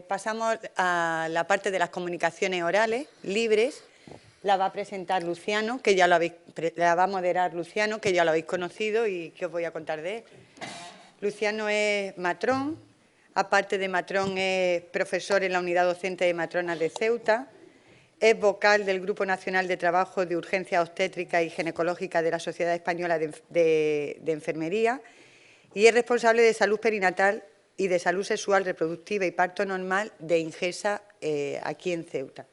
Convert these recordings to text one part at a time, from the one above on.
Pasamos a la parte de las comunicaciones orales libres. La va a presentar Luciano, que ya la va a moderar Luciano, que ya lo habéis conocido y que os voy a contar de él. Luciano es matrón, aparte de matrón es profesor en la unidad docente de matronas de Ceuta, es vocal del Grupo Nacional de Trabajo de Urgencia Obstétrica y Ginecológica de la Sociedad Española de Enfermería y es responsable de salud perinatal y de salud sexual, reproductiva y parto normal de Ingesa aquí en Ceuta.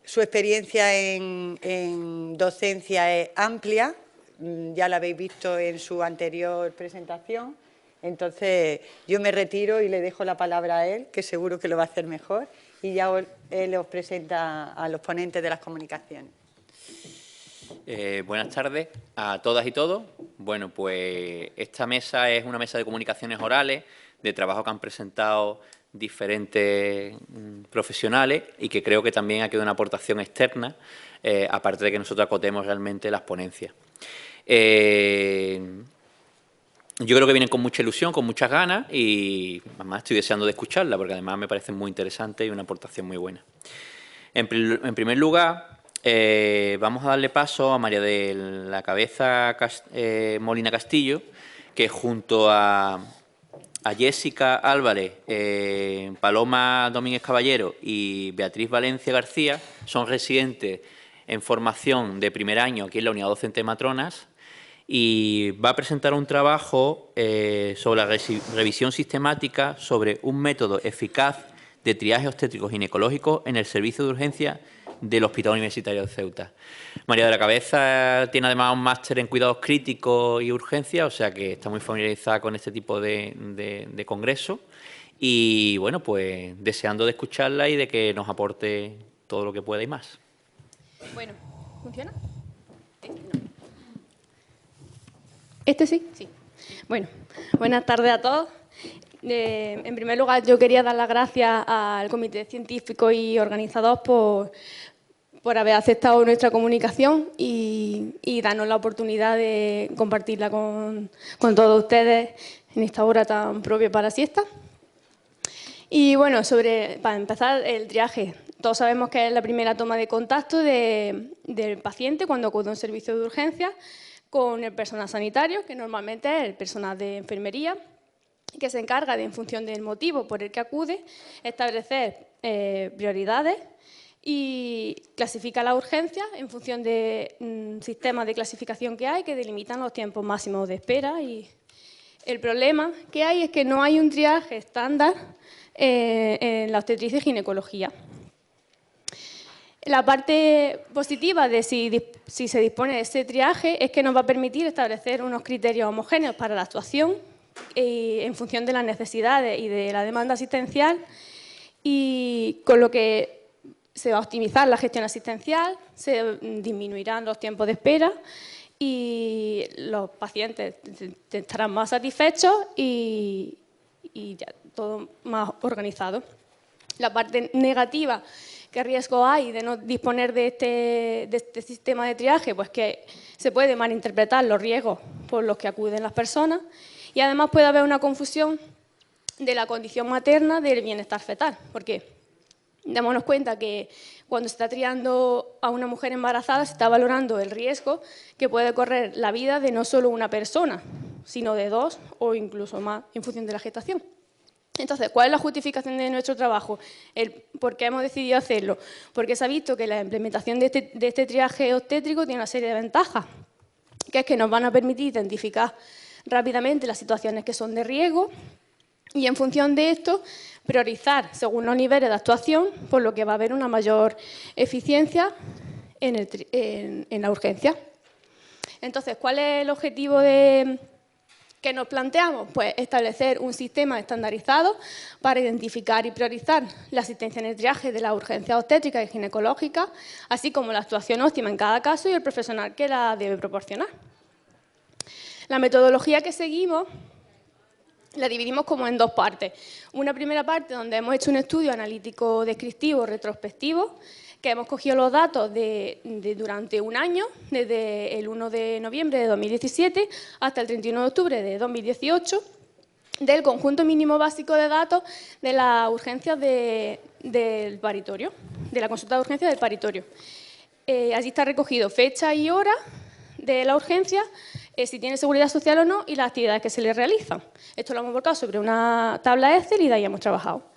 Su experiencia en docencia es amplia, ya la habéis visto en su anterior presentación, entonces yo me retiro y le dejo la palabra a él, que seguro que lo va a hacer mejor, y ya él os presenta a los ponentes de las comunicaciones. Buenas tardes a todas y todos. Bueno, pues esta mesa es una mesa de comunicaciones orales, de trabajo que han presentado diferentes profesionales y que creo que también ha quedado una aportación externa, aparte de que nosotros acotemos realmente las ponencias. Yo creo que vienen con mucha ilusión, con muchas ganas y además estoy deseando de escucharla porque además me parece muy interesante y una aportación muy buena. En primer lugar, vamos a darle paso a María de la Cabeza Molina Castillo, que junto a Jessica Álvarez, Paloma Domínguez Caballero y Beatriz Valencia García son residentes en formación de primer año aquí en la Unidad Docente de Matronas y va a presentar un trabajo sobre la revisión sistemática sobre un método eficaz de triaje obstétrico ginecológico en el servicio de urgencia del Hospital Universitario de Ceuta. María de la Cabeza tiene además un máster en cuidados críticos y urgencia, o sea que está muy familiarizada con este tipo de congresos y, bueno, pues deseando de escucharla y de que nos aporte todo lo que pueda y más. Bueno, ¿funciona? ¿Este sí? Sí. Bueno, buenas tardes a todos. En primer lugar, yo quería dar las gracias al Comité Científico y organizador por haber aceptado nuestra comunicación y darnos la oportunidad de compartirla con todos ustedes en esta hora tan propia para la siesta. Y bueno, para empezar, el triaje. Todos sabemos que es la primera toma de contacto del paciente cuando acude a un servicio de urgencia con el personal sanitario, que normalmente es el personal de enfermería, que se encarga de, en función del motivo por el que acude, establecer prioridades y clasifica la urgencia en función de sistemas de clasificación que hay que delimitan los tiempos máximos de espera. Y el problema que hay es que no hay un triaje estándar en la obstetricia y ginecología. La parte positiva de si se dispone de ese triaje es que nos va a permitir establecer unos criterios homogéneos para la actuación en función de las necesidades y de la demanda asistencial y con lo que se va a optimizar la gestión asistencial, se disminuirán los tiempos de espera y los pacientes estarán más satisfechos y ya todo más organizado. La parte negativa, ¿qué riesgo hay de no disponer de este sistema de triaje? Pues que se puede malinterpretar los riesgos por los que acuden las personas y además puede haber una confusión de la condición materna del bienestar fetal. ¿Por qué? Démonos cuenta que cuando se está triando a una mujer embarazada se está valorando el riesgo que puede correr la vida de no solo una persona, sino de dos o incluso más en función de la gestación. Entonces, ¿cuál es la justificación de nuestro trabajo? ¿Por qué hemos decidido hacerlo? Porque se ha visto que la implementación de este triaje obstétrico tiene una serie de ventajas, que es que nos van a permitir identificar rápidamente las situaciones que son de riesgo y, en función de esto, priorizar según los niveles de actuación, por lo que va a haber una mayor eficiencia en la urgencia. Entonces, ¿cuál es el objetivo que nos planteamos? Pues establecer un sistema estandarizado para identificar y priorizar la asistencia en el triaje de la urgencia obstétrica y ginecológica, así como la actuación óptima en cada caso y el profesional que la debe proporcionar. La metodología que seguimos la dividimos como en dos partes. Una primera parte donde hemos hecho un estudio analítico descriptivo retrospectivo, que hemos cogido los datos durante un año, desde el 1 de noviembre de 2017 hasta el 31 de octubre de 2018, del conjunto mínimo básico de datos de las urgencias del paritorio, de la consulta de urgencia del paritorio. Allí está recogido fecha y hora de la urgencia, si tiene seguridad social o no y las actividades que se le realizan. Esto lo hemos volcado sobre una tabla Excel y de ahí hemos trabajado.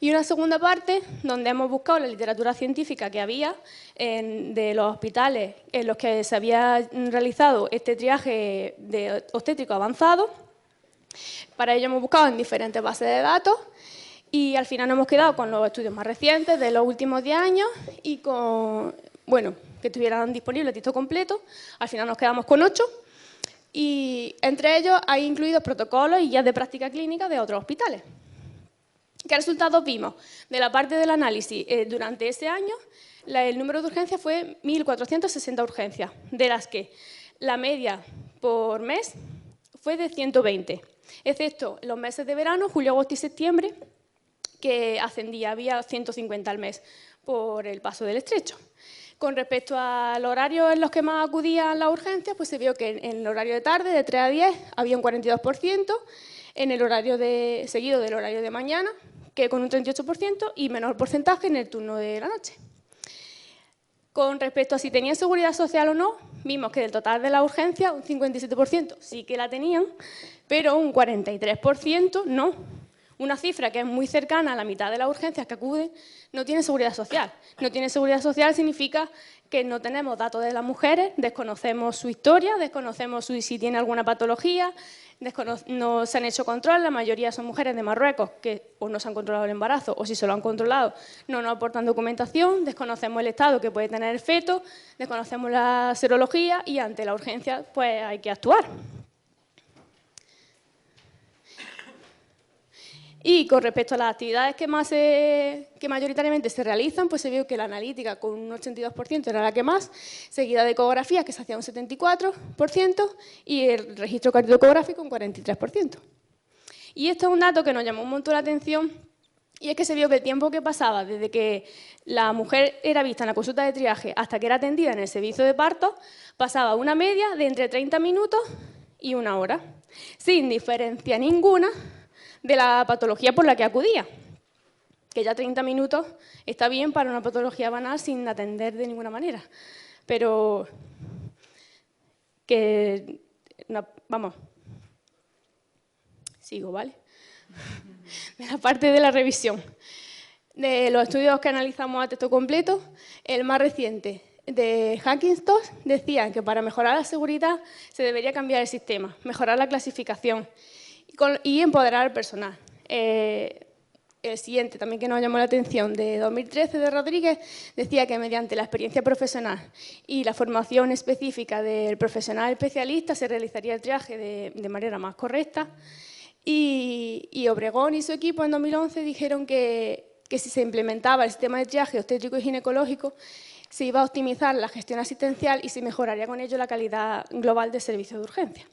Y una segunda parte donde hemos buscado la literatura científica que había de los hospitales en los que se había realizado este triaje de obstétrico avanzado. Para ello hemos buscado en diferentes bases de datos y al final nos hemos quedado con los estudios más recientes de los últimos 10 años y con, bueno, que estuvieran disponibles texto completo. Al final nos quedamos con 8 y entre ellos hay incluidos protocolos y guías de práctica clínica de otros hospitales. ¿Qué resultados vimos? De la parte del análisis, durante ese año el número de urgencias fue 1.460 urgencias, de las que la media por mes fue de 120, excepto los meses de verano, julio, agosto y septiembre, que ascendía, había 150 al mes por el paso del estrecho. Con respecto al horario en los que más acudían las urgencias, pues se vio que en el horario de tarde, de 3 a 10, había un 42%, en el horario seguido del horario de mañana, que con un 38%, y menor porcentaje en el turno de la noche. Con respecto a si tenían seguridad social o no, vimos que del total de la urgencia, un 57% sí que la tenían, pero un 43% no. Una cifra que es muy cercana a la mitad de las urgencias que acuden no tiene seguridad social. No tiene seguridad social significa que no tenemos datos de las mujeres, desconocemos su historia, desconocemos si tiene alguna patología, no se han hecho controles, la mayoría son mujeres de Marruecos que o no se han controlado el embarazo o si se lo han controlado no nos aportan documentación, desconocemos el estado que puede tener el feto, desconocemos la serología y ante la urgencia pues hay que actuar. Y con respecto a las actividades que mayoritariamente se realizan, pues se vio que la analítica con un 82% era la que más, seguida de ecografías que se hacía un 74% y el registro cardiográfico un 43%. Y esto es un dato que nos llamó un montón la atención y es que se vio que el tiempo que pasaba desde que la mujer era vista en la consulta de triaje hasta que era atendida en el servicio de parto, pasaba una media de entre 30 minutos y 1 hora, sin diferencia ninguna de la patología por la que acudía, que ya 30 minutos está bien para una patología banal sin atender de ninguna manera, pero que, vamos, sigo, ¿vale? De la parte de la revisión, de los estudios que analizamos a texto completo, el más reciente de Hackintosh decía que para mejorar la seguridad se debería cambiar el sistema, mejorar la clasificación y empoderar al personal. El siguiente, también que nos llamó la atención, de 2013 de Rodríguez, decía que mediante la experiencia profesional y la formación específica del profesional especialista se realizaría el triaje de manera más correcta. Y Obregón y su equipo en 2011 dijeron que si se implementaba el sistema de triaje obstétrico y ginecológico, se iba a optimizar la gestión asistencial y se mejoraría con ello la calidad global del servicio de urgencia.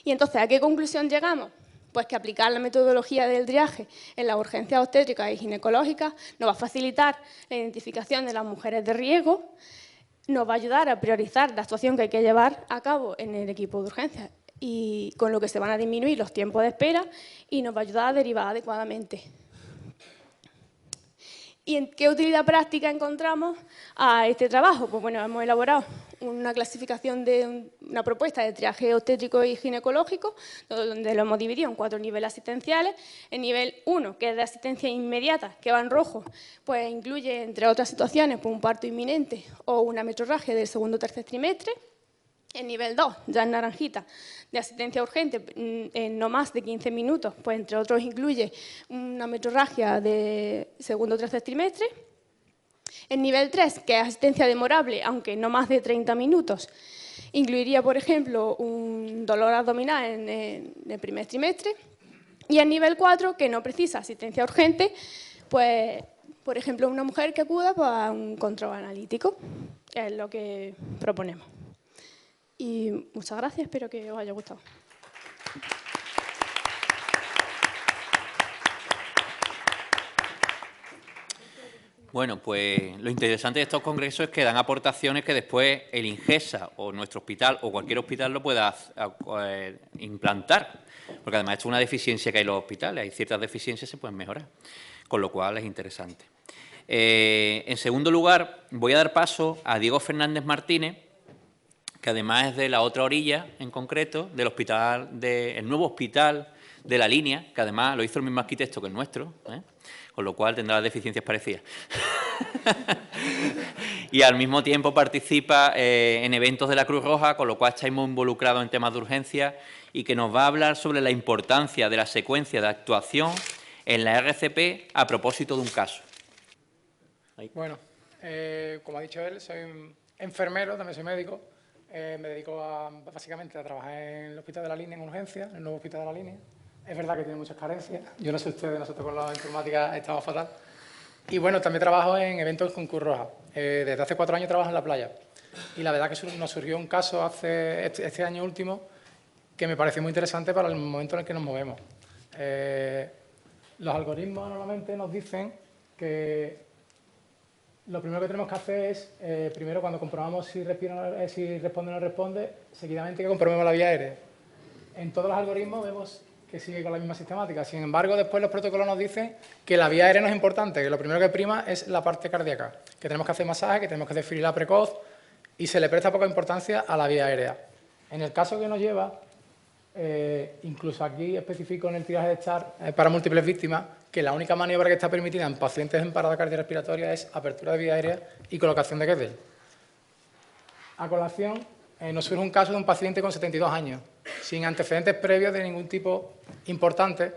Y entonces, ¿a qué conclusión llegamos? Pues que aplicar la metodología del triaje en las urgencias obstétricas y ginecológicas nos va a facilitar la identificación de las mujeres de riesgo, nos va a ayudar a priorizar la actuación que hay que llevar a cabo en el equipo de urgencias y con lo que se van a disminuir los tiempos de espera y nos va a ayudar a derivar adecuadamente. ¿Y en qué utilidad práctica encontramos a este trabajo? Pues bueno, hemos elaborado una clasificación de una propuesta de triaje obstétrico y ginecológico, donde lo hemos dividido en 4 niveles asistenciales. El nivel 1, que es de asistencia inmediata, que va en rojo, pues incluye, entre otras situaciones, pues un parto inminente o una metrorragia del segundo o tercer trimestre. El nivel 2, ya en naranjita, de asistencia urgente en no más de 15 minutos, pues entre otros incluye una metrorragia de segundo o tercer trimestre. El nivel 3, que es asistencia demorable, aunque no más de 30 minutos, incluiría, por ejemplo, un dolor abdominal en el primer trimestre. Y el nivel 4, que no precisa asistencia urgente, pues, por ejemplo, una mujer que acuda pues, a un control analítico, es lo que proponemos. Y muchas gracias, espero que os haya gustado. Bueno, pues lo interesante de estos congresos es que dan aportaciones que después el INGESA o nuestro hospital o cualquier hospital lo pueda implantar, porque además esto es una deficiencia que hay en los hospitales, hay ciertas deficiencias que se pueden mejorar, con lo cual es interesante. En segundo lugar, voy a dar paso a Diego Fernández Martínez, que además es de la otra orilla, en concreto, del hospital, el nuevo hospital de La Línea, que además lo hizo el mismo arquitecto que el nuestro, con lo cual tendrá las deficiencias parecidas. Y al mismo tiempo participa en eventos de la Cruz Roja, con lo cual está muy involucrado en temas de urgencia y que nos va a hablar sobre la importancia de la secuencia de actuación en la RCP a propósito de un caso. Ahí. Bueno, como ha dicho él, soy enfermero, también soy médico. Me dedico básicamente a trabajar en el Hospital de La Línea en urgencia, en el nuevo Hospital de La Línea. Es verdad que tiene muchas carencias. Yo no sé ustedes, nosotros con la informática estamos fatal. Y bueno, también trabajo en eventos con Cruz Roja. Desde hace 4 años trabajo en la playa. Y la verdad que nos surgió un caso este año último que me pareció muy interesante para el momento en el que nos movemos. Los algoritmos normalmente nos dicen que lo primero que tenemos que hacer es, primero cuando comprobamos si responde o no responde, seguidamente que comprobemos la vía aérea. En todos los algoritmos vemos que sigue con la misma sistemática. Sin embargo, después los protocolos nos dicen que la vía aérea no es importante, que lo primero que prima es la parte cardíaca, que tenemos que hacer masaje, que tenemos que desfibrilar precoz y se le presta poca importancia a la vía aérea. En el caso que nos lleva, incluso aquí especifico en el tiraje de STAR para múltiples víctimas, que la única maniobra que está permitida en pacientes en parada cardiorrespiratoria es apertura de vía aérea y colocación de Guedel. A colación, nos surge un caso de un paciente con 72 años, sin antecedentes previos de ningún tipo importante,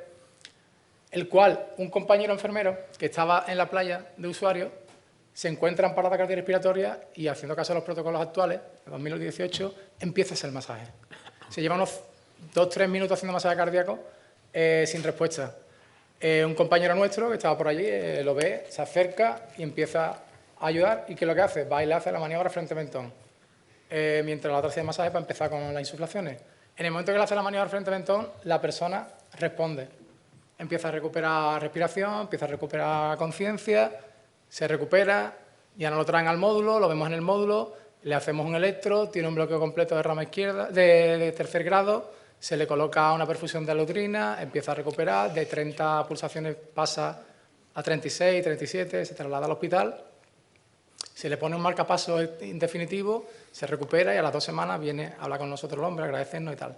el cual un compañero enfermero que estaba en la playa de usuario se encuentra en parada cardiorrespiratoria y, haciendo caso a los protocolos actuales, en 2018, empieza a hacer el masaje. Se lleva unos 2-3 minutos haciendo masaje cardíaco sin respuesta. Un compañero nuestro que estaba por allí lo ve, se acerca y empieza a ayudar. ¿Y qué es lo que hace? Va y le hace la maniobra frente-mentón. Mientras la otra hace masaje para empezar con las insuflaciones. En el momento que le hace la maniobra frente-mentón, la persona responde. Empieza a recuperar respiración, empieza a recuperar conciencia, se recupera, ya no lo traen al módulo, lo vemos en el módulo, le hacemos un electro, tiene un bloqueo completo de rama izquierda, de tercer grado, se le coloca una perfusión de alutrina, empieza a recuperar, de 30 pulsaciones pasa a 36, 37, se traslada al hospital, se le pone un marcapaso definitivo, se recupera y a las 2 semanas viene a hablar con nosotros el hombre, agradecernos y tal.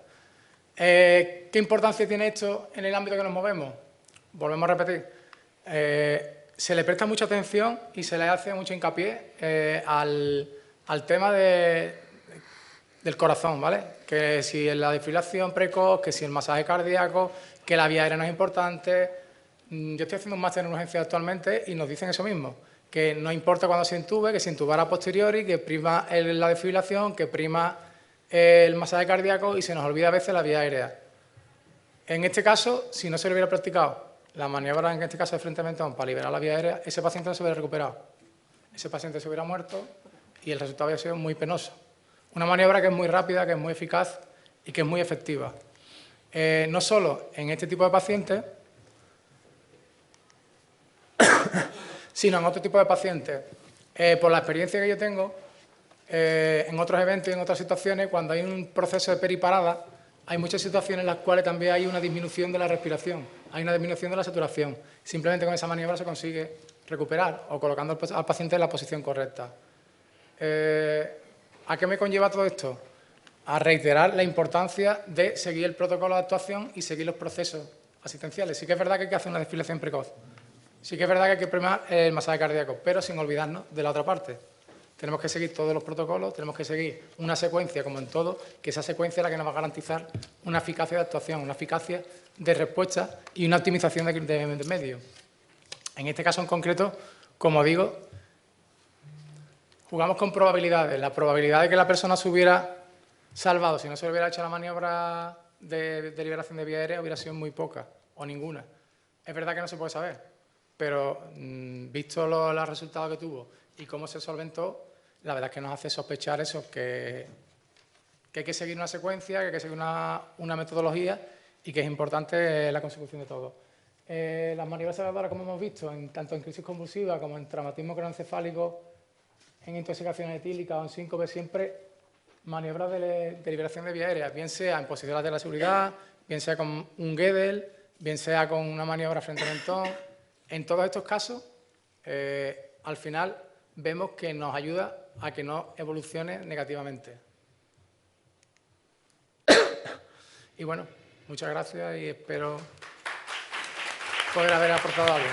¿Qué importancia tiene esto en el ámbito que nos movemos? Volvemos a repetir. Se le presta mucha atención y se le hace mucho hincapié al tema del corazón, ¿vale? Que si es la desfibrilación precoz, que si el masaje cardíaco, que la vía aérea no es importante. Yo estoy haciendo un máster en urgencia actualmente y nos dicen eso mismo, que no importa cuando se intube, que se intubara a posteriori, que prima la desfibrilación, que prima el masaje cardíaco y se nos olvida a veces la vía aérea. En este caso, si no se le hubiera practicado la maniobra, en este caso de frente-mentón, para liberar la vía aérea, ese paciente no se hubiera recuperado. Ese paciente se hubiera muerto y el resultado había sido muy penoso. Una maniobra que es muy rápida, que es muy eficaz y que es muy efectiva. No solo en este tipo de pacientes, sino en otro tipo de pacientes. Por la experiencia que yo tengo, en otros eventos y en otras situaciones, cuando hay un proceso de periparada, hay muchas situaciones en las cuales también hay una disminución de la respiración, hay una disminución de la saturación. Simplemente con esa maniobra se consigue recuperar o colocando al paciente en la posición correcta. ¿A qué me conlleva todo esto? A reiterar la importancia de seguir el protocolo de actuación y seguir los procesos asistenciales. Sí que es verdad que hay que hacer una desfibrilación precoz. Sí que es verdad que hay que primar el masaje cardíaco, pero sin olvidarnos de la otra parte. Tenemos que seguir todos los protocolos, tenemos que seguir una secuencia, como en todo, que esa secuencia es la que nos va a garantizar una eficacia de actuación, una eficacia de respuesta y una optimización de medios. En este caso en concreto, como digo, jugamos con probabilidades. La probabilidad de que la persona se hubiera salvado si no se le hubiera hecho la maniobra de liberación de vía aérea hubiera sido muy poca o ninguna. Es verdad que no se puede saber, pero visto los resultados que tuvo y cómo se solventó, la verdad es que nos hace sospechar eso, que hay que seguir una secuencia, que hay que seguir una metodología y que es importante la consecución de todo. Las maniobras salvadoras, como hemos visto, tanto en crisis convulsiva como en traumatismo craneoencefálico, en intoxicación etílica o en síncope, siempre maniobras de liberación de vía aérea, bien sea en posiciones de la seguridad, bien sea con un Gödel, bien sea con una maniobra frente al mentón. En todos estos casos, al final, vemos que nos ayuda a que no evolucione negativamente. Y bueno, muchas gracias y espero poder haber aportado algo.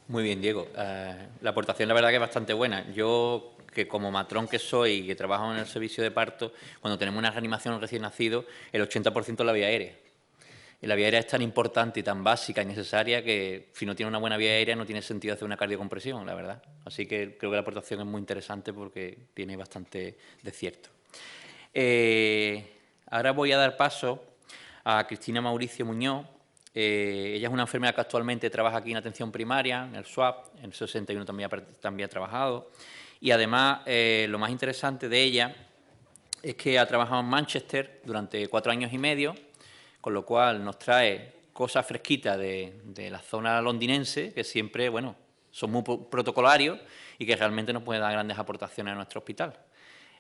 Muy bien, Diego. La aportación, la verdad, que es bastante buena. Yo, que como matrón que soy y que trabajo en el servicio de parto, cuando tenemos una reanimación recién nacido, el 80% es la vía aérea. Y la vía aérea es tan importante y tan básica y necesaria que si no tiene una buena vía aérea no tiene sentido hacer una cardiocompresión, la verdad. Así que creo que la aportación es muy interesante porque tiene bastante de cierto. Ahora voy a dar paso a Cristina Mauricio Muñoz. Ella es una enfermera que actualmente trabaja aquí en atención primaria, en el SWAP, en el 61 también ha trabajado. Y además, lo más interesante de ella es que ha trabajado en Manchester durante 4 años y medio, con lo cual nos trae cosas fresquitas de la zona londinense, que siempre, bueno, son muy protocolarios y que realmente nos pueden dar grandes aportaciones a nuestro hospital.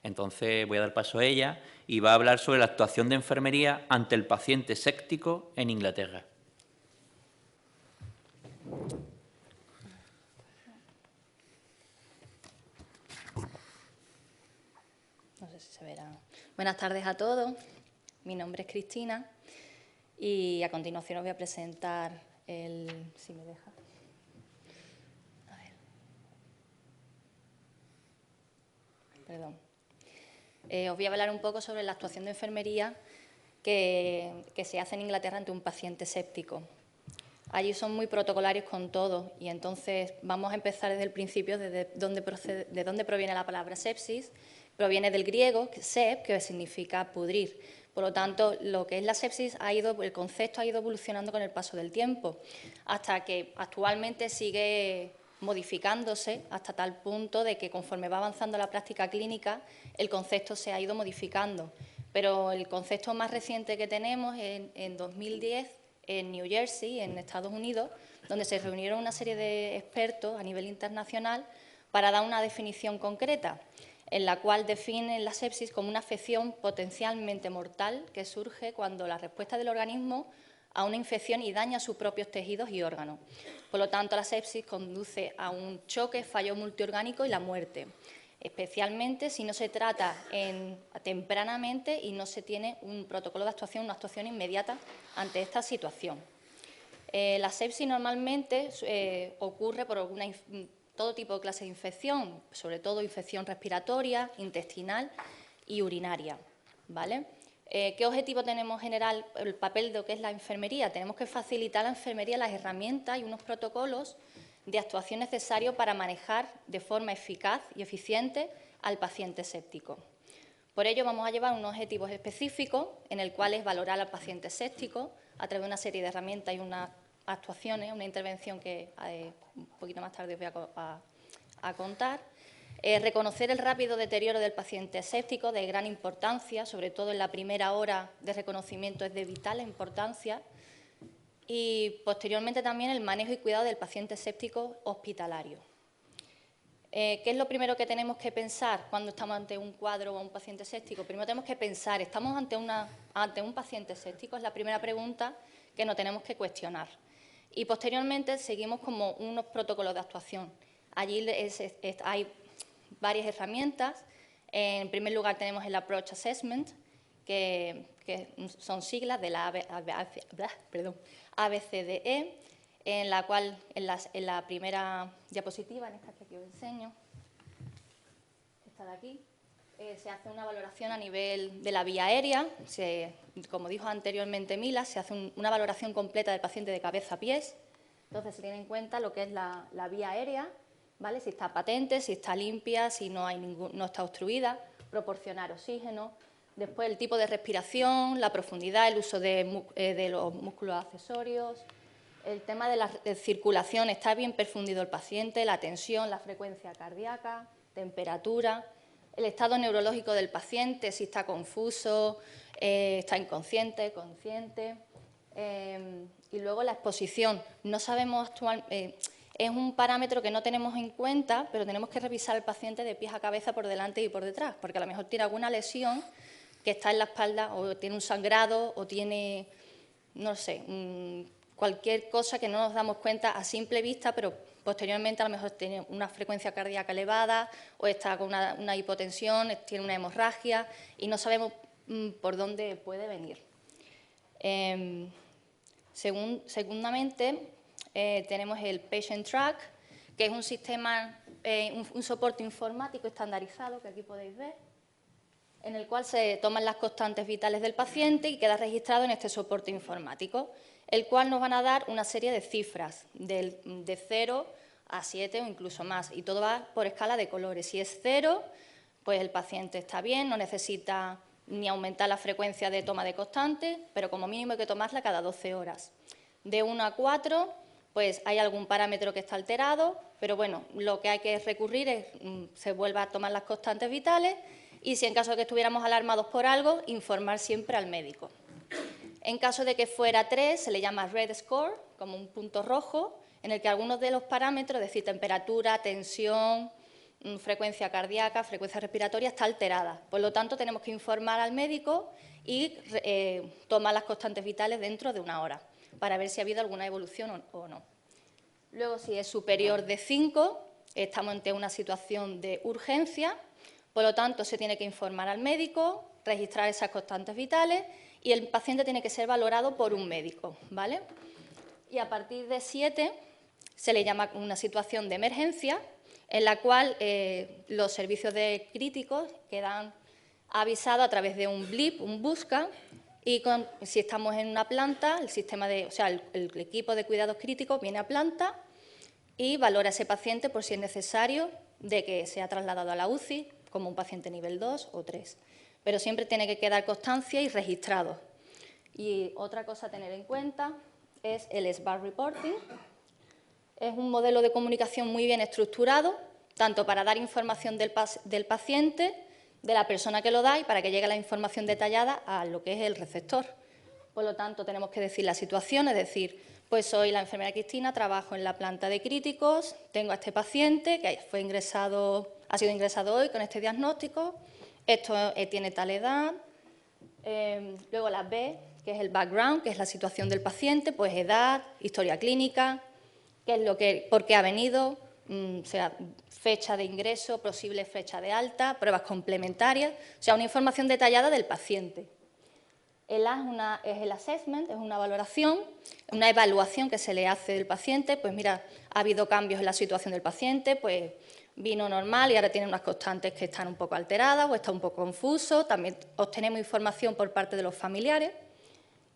Entonces voy a dar paso a ella y va a hablar sobre la actuación de enfermería ante el paciente séptico en Inglaterra. No sé si se verá. Buenas tardes a todos. Mi nombre es Cristina y a continuación os voy a presentar si me deja. A ver. Perdón. Os voy a hablar un poco sobre la actuación de enfermería que se hace en Inglaterra ante un paciente séptico. Allí son muy protocolarios con todo y entonces vamos a empezar desde el principio, de dónde proviene la palabra sepsis. Proviene del griego sep, que significa pudrir. Por lo tanto, lo que es la sepsis el concepto ha ido evolucionando con el paso del tiempo, hasta que actualmente sigue modificándose hasta tal punto de que conforme va avanzando la práctica clínica, el concepto se ha ido modificando. Pero el concepto más reciente que tenemos es en 2010, en New Jersey, en Estados Unidos, donde se reunieron una serie de expertos a nivel internacional para dar una definición concreta, en la cual definen la sepsis como una afección potencialmente mortal que surge cuando la respuesta del organismo a una infección y daña sus propios tejidos y órganos. Por lo tanto, la sepsis conduce a un choque, fallo multiorgánico y la muerte, especialmente si no se trata tempranamente y no se tiene un protocolo de actuación, una actuación inmediata ante esta situación. La sepsis normalmente ocurre por todo tipo de clases de infección, sobre todo infección respiratoria, intestinal y urinaria, ¿vale? ¿Qué objetivo tenemos general el papel de lo que es la enfermería? Tenemos que facilitar a la enfermería las herramientas y unos protocolos de actuación necesarios para manejar de forma eficaz y eficiente al paciente séptico. Por ello, vamos a llevar unos objetivos específicos en el cual es valorar al paciente séptico a través de una serie de herramientas y unas actuaciones, una intervención que un poquito más tarde os voy a contar. Reconocer el rápido deterioro del paciente séptico, de gran importancia, sobre todo en la primera hora de reconocimiento es de vital importancia. Y posteriormente también el manejo y cuidado del paciente séptico hospitalario. ¿Qué es lo primero que tenemos que pensar cuando estamos ante un cuadro o un paciente séptico? Primero tenemos que pensar, ¿estamos ante un paciente séptico? Es la primera pregunta que nos tenemos que cuestionar. Y posteriormente seguimos como unos protocolos de actuación. Allí hay varias herramientas. En primer lugar tenemos el Approach Assessment, que son siglas de la ABCDE, en la cual en la primera diapositiva, en esta que aquí os enseño, esta de aquí, se hace una valoración a nivel de la vía aérea. Como dijo anteriormente Mila, se hace una valoración completa del paciente de cabeza a pies. Entonces se tiene en cuenta lo que es la vía aérea, ¿vale? Si está patente, si está limpia, si no está obstruida, proporcionar oxígeno. Después el tipo de respiración, la profundidad, el uso de los músculos accesorios, el tema de la circulación, está bien perfundido el paciente, la tensión, la frecuencia cardíaca, temperatura. el estado neurológico del paciente, si está confuso, está inconsciente, consciente. Y luego la exposición. No sabemos actualmente, es un parámetro que no tenemos en cuenta, pero tenemos que revisar al paciente de pies a cabeza por delante y por detrás, porque a lo mejor tiene alguna lesión que está en la espalda, o tiene un sangrado, o tiene, no sé, cualquier cosa que no nos damos cuenta a simple vista, pero posteriormente a lo mejor tiene una frecuencia cardíaca elevada, o está con una hipotensión, tiene una hemorragia, y no sabemos por dónde puede venir. Segundamente, tenemos el Patient Track, que es un sistema, un soporte informático estandarizado, que aquí podéis ver, en el cual se toman las constantes vitales del paciente y queda registrado en este soporte informático, el cual nos van a dar una serie de cifras, de 0 a 7 o incluso más, y todo va por escala de colores. Si es 0, pues el paciente está bien, no necesita ni aumentar la frecuencia de toma de constante, pero como mínimo hay que tomarla cada 12 horas. De 1 a 4, pues hay algún parámetro que está alterado, pero bueno, lo que hay que recurrir es se vuelva a tomar las constantes vitales y si en caso de que estuviéramos alarmados por algo, informar siempre al médico. En caso de que fuera 3, se le llama red score, como un punto rojo, en el que algunos de los parámetros, es decir, temperatura, tensión, frecuencia cardíaca, frecuencia respiratoria, está alterada. Por lo tanto, tenemos que informar al médico y tomar las constantes vitales dentro de 1 hora, para ver si ha habido alguna evolución o no. Luego, si es superior de 5, estamos ante una situación de urgencia, por lo tanto, se tiene que informar al médico, registrar esas constantes vitales y el paciente tiene que ser valorado por un médico, ¿vale? Y a partir de 7 se le llama una situación de emergencia, en la cual los servicios de críticos quedan avisados a través de un blip, un busca, y si estamos en una planta, el equipo de cuidados críticos viene a planta y valora a ese paciente por si es necesario de que sea trasladado a la UCI, como un paciente nivel 2 o 3. Pero siempre tiene que quedar constancia y registrado. Y otra cosa a tener en cuenta es el SBAR Reporting. Es un modelo de comunicación muy bien estructurado, tanto para dar información del paciente, de la persona que lo da y para que llegue la información detallada a lo que es el receptor. Por lo tanto, tenemos que decir la situación, es decir, pues soy la enfermera Cristina, trabajo en la planta de críticos, tengo a este paciente que ha sido ingresado hoy con este diagnóstico, esto tiene tal edad. Luego la B, que es el background, que es la situación del paciente, pues edad, historia clínica, por qué ha venido, fecha de ingreso, posible fecha de alta, pruebas complementarias, o sea, una información detallada del paciente. El A es el assessment, es una valoración, una evaluación que se le hace del paciente, pues mira, ha habido cambios en la situación del paciente, pues vino normal y ahora tiene unas constantes que están un poco alteradas o está un poco confuso, también obtenemos información por parte de los familiares.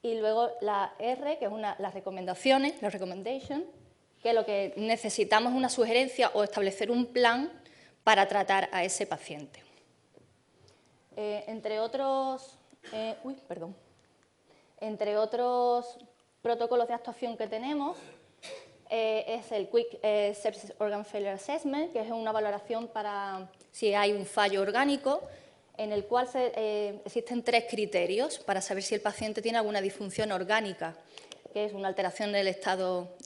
Y luego la R, que es las recomendaciones, las recommendations, que lo que necesitamos es una sugerencia o establecer un plan para tratar a ese paciente. Entre otros protocolos de actuación que tenemos, es el Quick Sepsis Organ Failure Assessment, que es una valoración para si hay un fallo orgánico, en el cual existen 3 criterios para saber si el paciente tiene alguna disfunción orgánica, que es una alteración del estado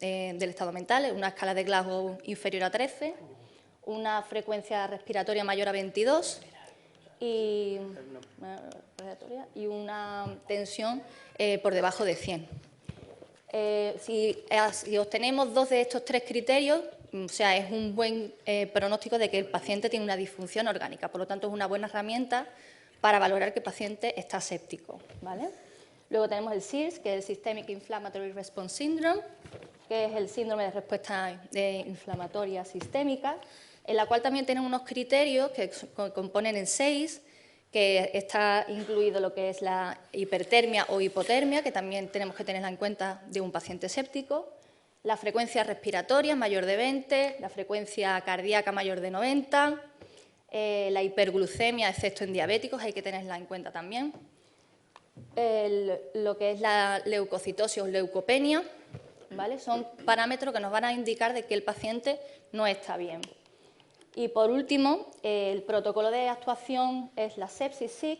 mental, una escala de Glasgow inferior a 13, una frecuencia respiratoria mayor a 22 y una tensión por debajo de 100. Si obtenemos 2 de estos 3 criterios, o sea, es un buen pronóstico de que el paciente tiene una disfunción orgánica. Por lo tanto, es una buena herramienta para valorar que el paciente está séptico, ¿vale? Luego tenemos el SIRS, que es el Systemic Inflammatory Response Syndrome, que es el síndrome de respuesta inflamatoria sistémica, en la cual también tenemos unos criterios que componen en 6, que está incluido lo que es la hipertermia o hipotermia, que también tenemos que tenerla en cuenta de un paciente séptico, la frecuencia respiratoria mayor de 20, la frecuencia cardíaca mayor de 90, la hiperglucemia, excepto en diabéticos, hay que tenerla en cuenta también, lo que es la leucocitosis o leucopenia, ¿vale? Son parámetros que nos van a indicar de que el paciente no está bien. Y por último, el protocolo de actuación es la sepsis 6,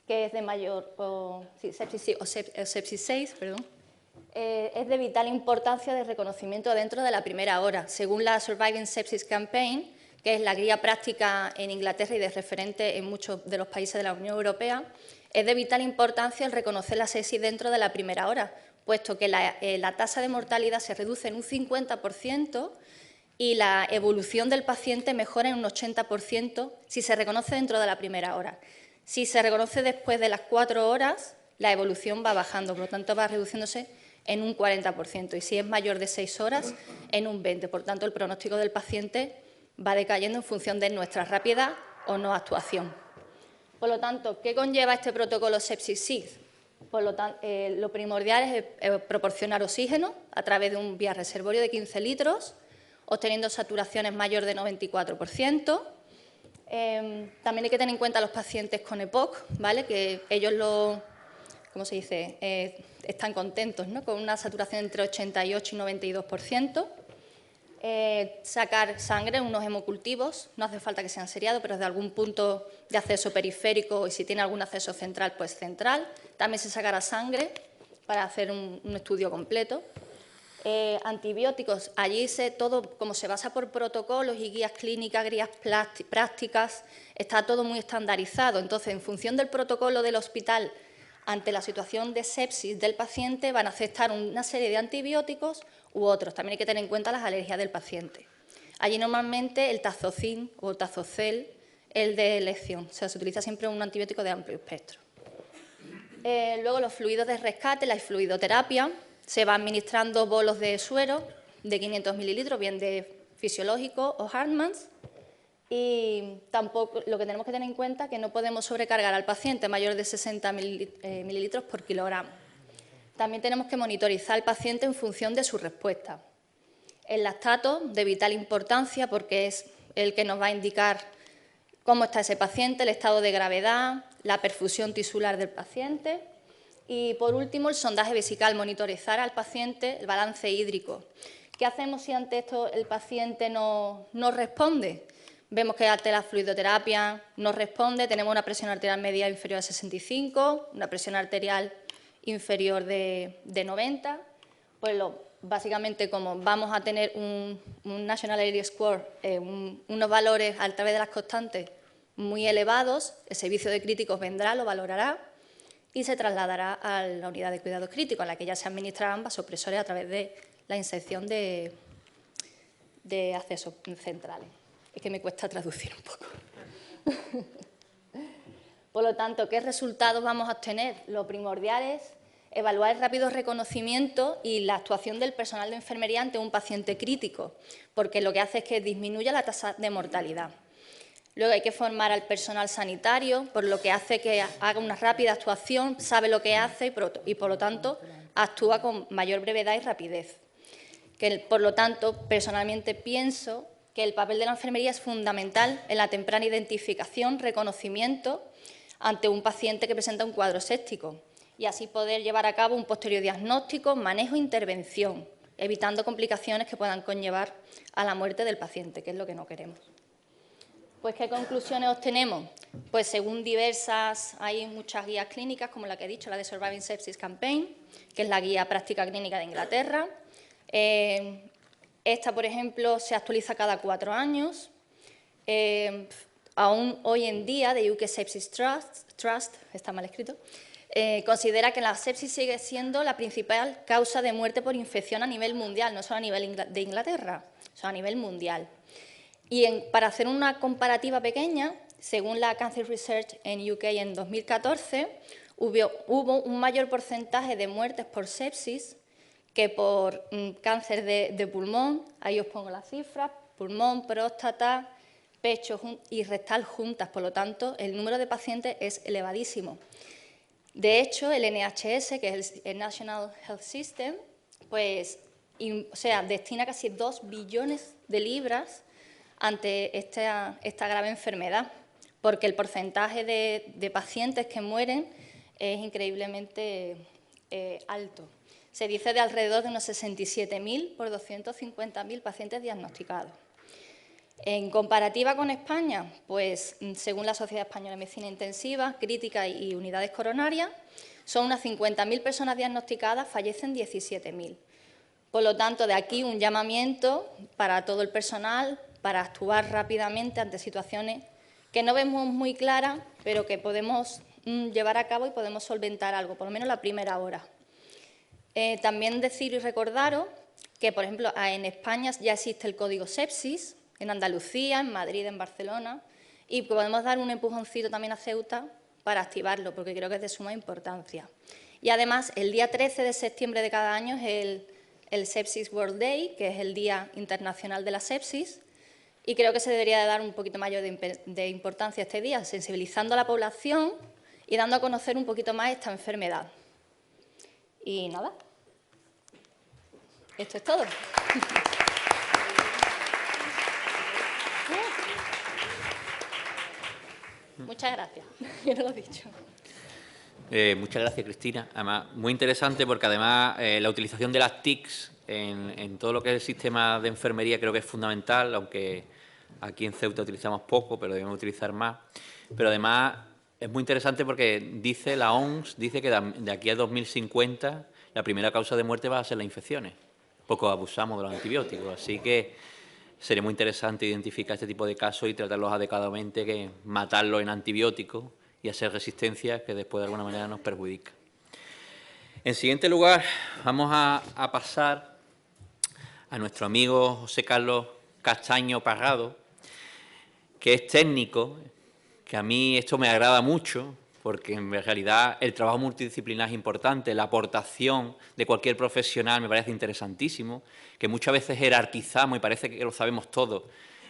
que es de mayor, sepsis 6, perdón. Es de vital importancia de reconocimiento dentro de la primera hora. Según la Surviving Sepsis Campaign, que es la guía práctica en Inglaterra y de referente en muchos de los países de la Unión Europea, es de vital importancia el reconocer la sepsis dentro de la primera hora, puesto que la tasa de mortalidad se reduce en un 50% y la evolución del paciente mejora en un 80% si se reconoce dentro de la primera hora. Si se reconoce después de las 4 horas, la evolución va bajando, por lo tanto va reduciéndose en un 40%, y si es mayor de 6 horas, en un 20%. Por tanto, el pronóstico del paciente va decayendo en función de nuestra rápida o no actuación. Por lo tanto, ¿qué conlleva este protocolo Sepsis 6? Por lo tanto, lo primordial es proporcionar oxígeno a través de un vía reservorio de 15 litros, obteniendo saturaciones mayor de 94%. También hay que tener en cuenta a los pacientes con EPOC, ¿vale? Que ellos ¿cómo se dice? Están contentos, ¿no? Con una saturación entre 88 y 92%. Sacar sangre en unos hemocultivos, no hace falta que sean seriados, pero de algún punto de acceso periférico, y si tiene algún acceso central, pues central. También se sacará sangre para hacer un estudio completo. Antibióticos, allí todo, como se basa por protocolos y guías clínicas, guías prácticas, está todo muy estandarizado. Entonces, en función del protocolo del hospital, ante la situación de sepsis del paciente, van a aceptar una serie de antibióticos u otros. También hay que tener en cuenta las alergias del paciente. Allí normalmente el tazocin o tazocel es el de elección, o sea, se utiliza siempre un antibiótico de amplio espectro. Luego los fluidos de rescate, la fluidoterapia, se va administrando bolos de suero de 500 mililitros, bien de fisiológico o Hartmann's. Y tampoco, lo que tenemos que tener en cuenta es que no podemos sobrecargar al paciente mayor de 60 mililitros por kilogramo. También tenemos que monitorizar al paciente en función de su respuesta. El lactato, de vital importancia, porque es el que nos va a indicar cómo está ese paciente, el estado de gravedad, la perfusión tisular del paciente. Y, por último, el sondaje vesical, monitorizar al paciente el balance hídrico. ¿Qué hacemos si ante esto el paciente no responde? Vemos que ante la fluidoterapia no responde, tenemos una presión arterial media inferior a 65, una presión arterial inferior de 90. Pues básicamente, como vamos a tener un National Area Score, unos valores a través de las constantes muy elevados, el servicio de críticos vendrá, lo valorará y se trasladará a la unidad de cuidados críticos, en la que ya se administrarán vasopresores a través de la inserción de accesos centrales. Es que me cuesta traducir un poco. Por lo tanto, ¿qué resultados vamos a obtener? Lo primordial es evaluar el rápido reconocimiento y la actuación del personal de enfermería ante un paciente crítico, porque lo que hace es que disminuya la tasa de mortalidad. Luego hay que formar al personal sanitario, por lo que hace que haga una rápida actuación, sabe lo que hace y por lo tanto, actúa con mayor brevedad y rapidez. Por lo tanto, personalmente pienso que el papel de la enfermería es fundamental en la temprana identificación, reconocimiento ante un paciente que presenta un cuadro séptico y así poder llevar a cabo un posterior diagnóstico, manejo e intervención, evitando complicaciones que puedan conllevar a la muerte del paciente, que es lo que no queremos. Pues, ¿qué conclusiones obtenemos? Pues, según hay muchas guías clínicas, como la que he dicho, la de Surviving Sepsis Campaign, que es la guía práctica clínica de Inglaterra. Esta, por ejemplo, se actualiza cada 4 años. Aún hoy en día, de UK Sepsis Trust, está mal escrito, considera que la sepsis sigue siendo la principal causa de muerte por infección a nivel mundial, no solo a nivel de Inglaterra, sino a nivel mundial. Y para hacer una comparativa pequeña, según la Cancer Research en UK en 2014, hubo un mayor porcentaje de muertes por sepsis que por cáncer de pulmón. Ahí os pongo las cifras: pulmón, próstata, pecho y rectal juntas. Por lo tanto, el número de pacientes es elevadísimo. De hecho, el NHS, que es el National Health System, pues, destina casi 2 billones de libras ante esta grave enfermedad, porque el porcentaje de pacientes que mueren es increíblemente alto. Se dice de alrededor de unos 67.000 por 250.000 pacientes diagnosticados. En comparativa con España, pues según la Sociedad Española de Medicina Intensiva, Crítica y Unidades Coronarias, son unas 50.000 personas diagnosticadas, fallecen 17.000. Por lo tanto, de aquí un llamamiento para todo el personal para actuar rápidamente ante situaciones que no vemos muy claras, pero que podemos llevar a cabo y podemos solventar algo, por lo menos la primera hora. También decir y recordaros que, por ejemplo, en España ya existe el código sepsis, en Andalucía, en Madrid, en Barcelona, y podemos dar un empujoncito también a Ceuta para activarlo, porque creo que es de suma importancia. Y además, el día 13 de septiembre de cada año es el Sepsis World Day, que es el Día Internacional de la Sepsis, y creo que se debería de dar un poquito mayor de importancia a este día, sensibilizando a la población y dando a conocer un poquito más esta enfermedad. Y nada, esto es todo. Muchas gracias, ya lo he dicho. Muchas gracias, Cristina. Además, muy interesante porque además la utilización de las TICs en todo lo que es el sistema de enfermería creo que es fundamental, aunque aquí en Ceuta utilizamos poco, pero debemos utilizar más. Pero además es muy interesante porque dice la OMS, dice que de aquí a 2050 la primera causa de muerte va a ser las infecciones. Poco abusamos de los antibióticos, así que sería muy interesante identificar este tipo de casos y tratarlos adecuadamente, que matarlos en antibióticos y hacer resistencia que después de alguna manera nos perjudica. En siguiente lugar, vamos a pasar a nuestro amigo José Carlos Castaño Parrado, que es técnico, que a mí esto me agrada mucho, porque en realidad el trabajo multidisciplinar es importante, la aportación de cualquier profesional me parece interesantísimo, que muchas veces jerarquizamos y parece que lo sabemos todo,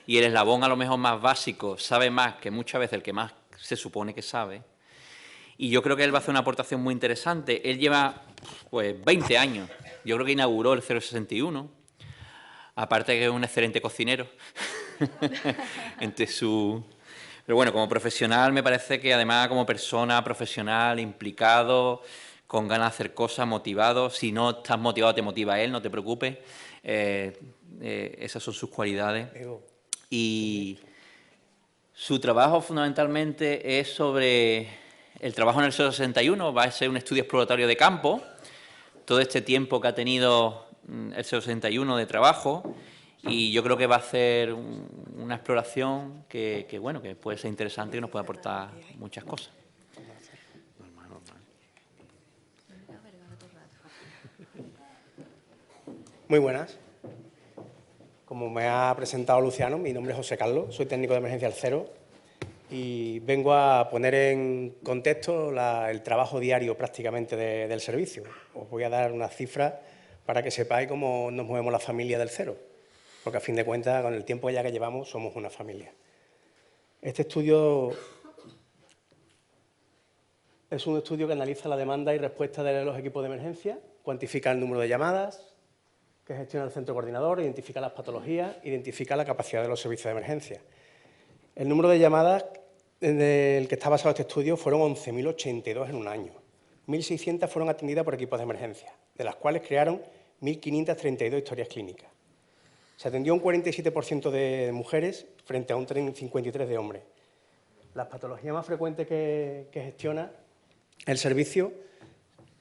y el eslabón a lo mejor más básico sabe más que muchas veces el que más se supone que sabe, y yo creo que él va a hacer una aportación muy interesante. Él lleva pues 20 años, yo creo que inauguró el 061, aparte de que es un excelente cocinero, Pero bueno, como profesional me parece que además como persona profesional, implicado, con ganas de hacer cosas, motivado. Si no estás motivado, te motiva él, no te preocupes. Esas son sus cualidades. Y su trabajo fundamentalmente es sobre el trabajo en el 061, va a ser un estudio exploratorio de campo, todo este tiempo que ha tenido el 061 de trabajo, y yo creo que va a hacer una exploración que puede ser interesante y nos puede aportar muchas cosas. Muy buenas. Como me ha presentado Luciano, mi nombre es José Carlos, soy técnico de emergencia al cero y vengo a poner en contexto el trabajo diario prácticamente del servicio. Os voy a dar unas cifras para que sepáis cómo nos movemos la familia del cero, porque a fin de cuentas, con el tiempo ya que llevamos, somos una familia. Este estudio es un estudio que analiza la demanda y respuesta de los equipos de emergencia, cuantifica el número de llamadas que gestiona el centro coordinador, identifica las patologías, identifica la capacidad de los servicios de emergencia. El número de llamadas en el que está basado este estudio fueron 11.082 en un año. 1.600 fueron atendidas por equipos de emergencia, de las cuales crearon 1.532 historias clínicas. Se atendió un 47% de mujeres frente a un 53% de hombres. Las patologías más frecuentes que gestiona el servicio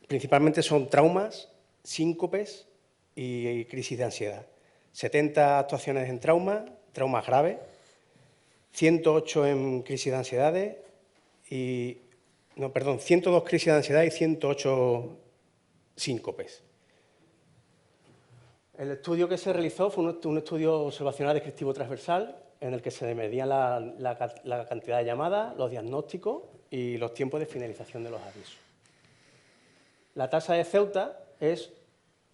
principalmente son traumas, síncopes y crisis de ansiedad. 70 actuaciones en traumas graves, 108 en crisis de ansiedades 102 crisis de ansiedad y 108 síncopes. El estudio que se realizó fue un estudio observacional descriptivo transversal en el que se medían la cantidad de llamadas, los diagnósticos y los tiempos de finalización de los avisos. La tasa de Ceuta es,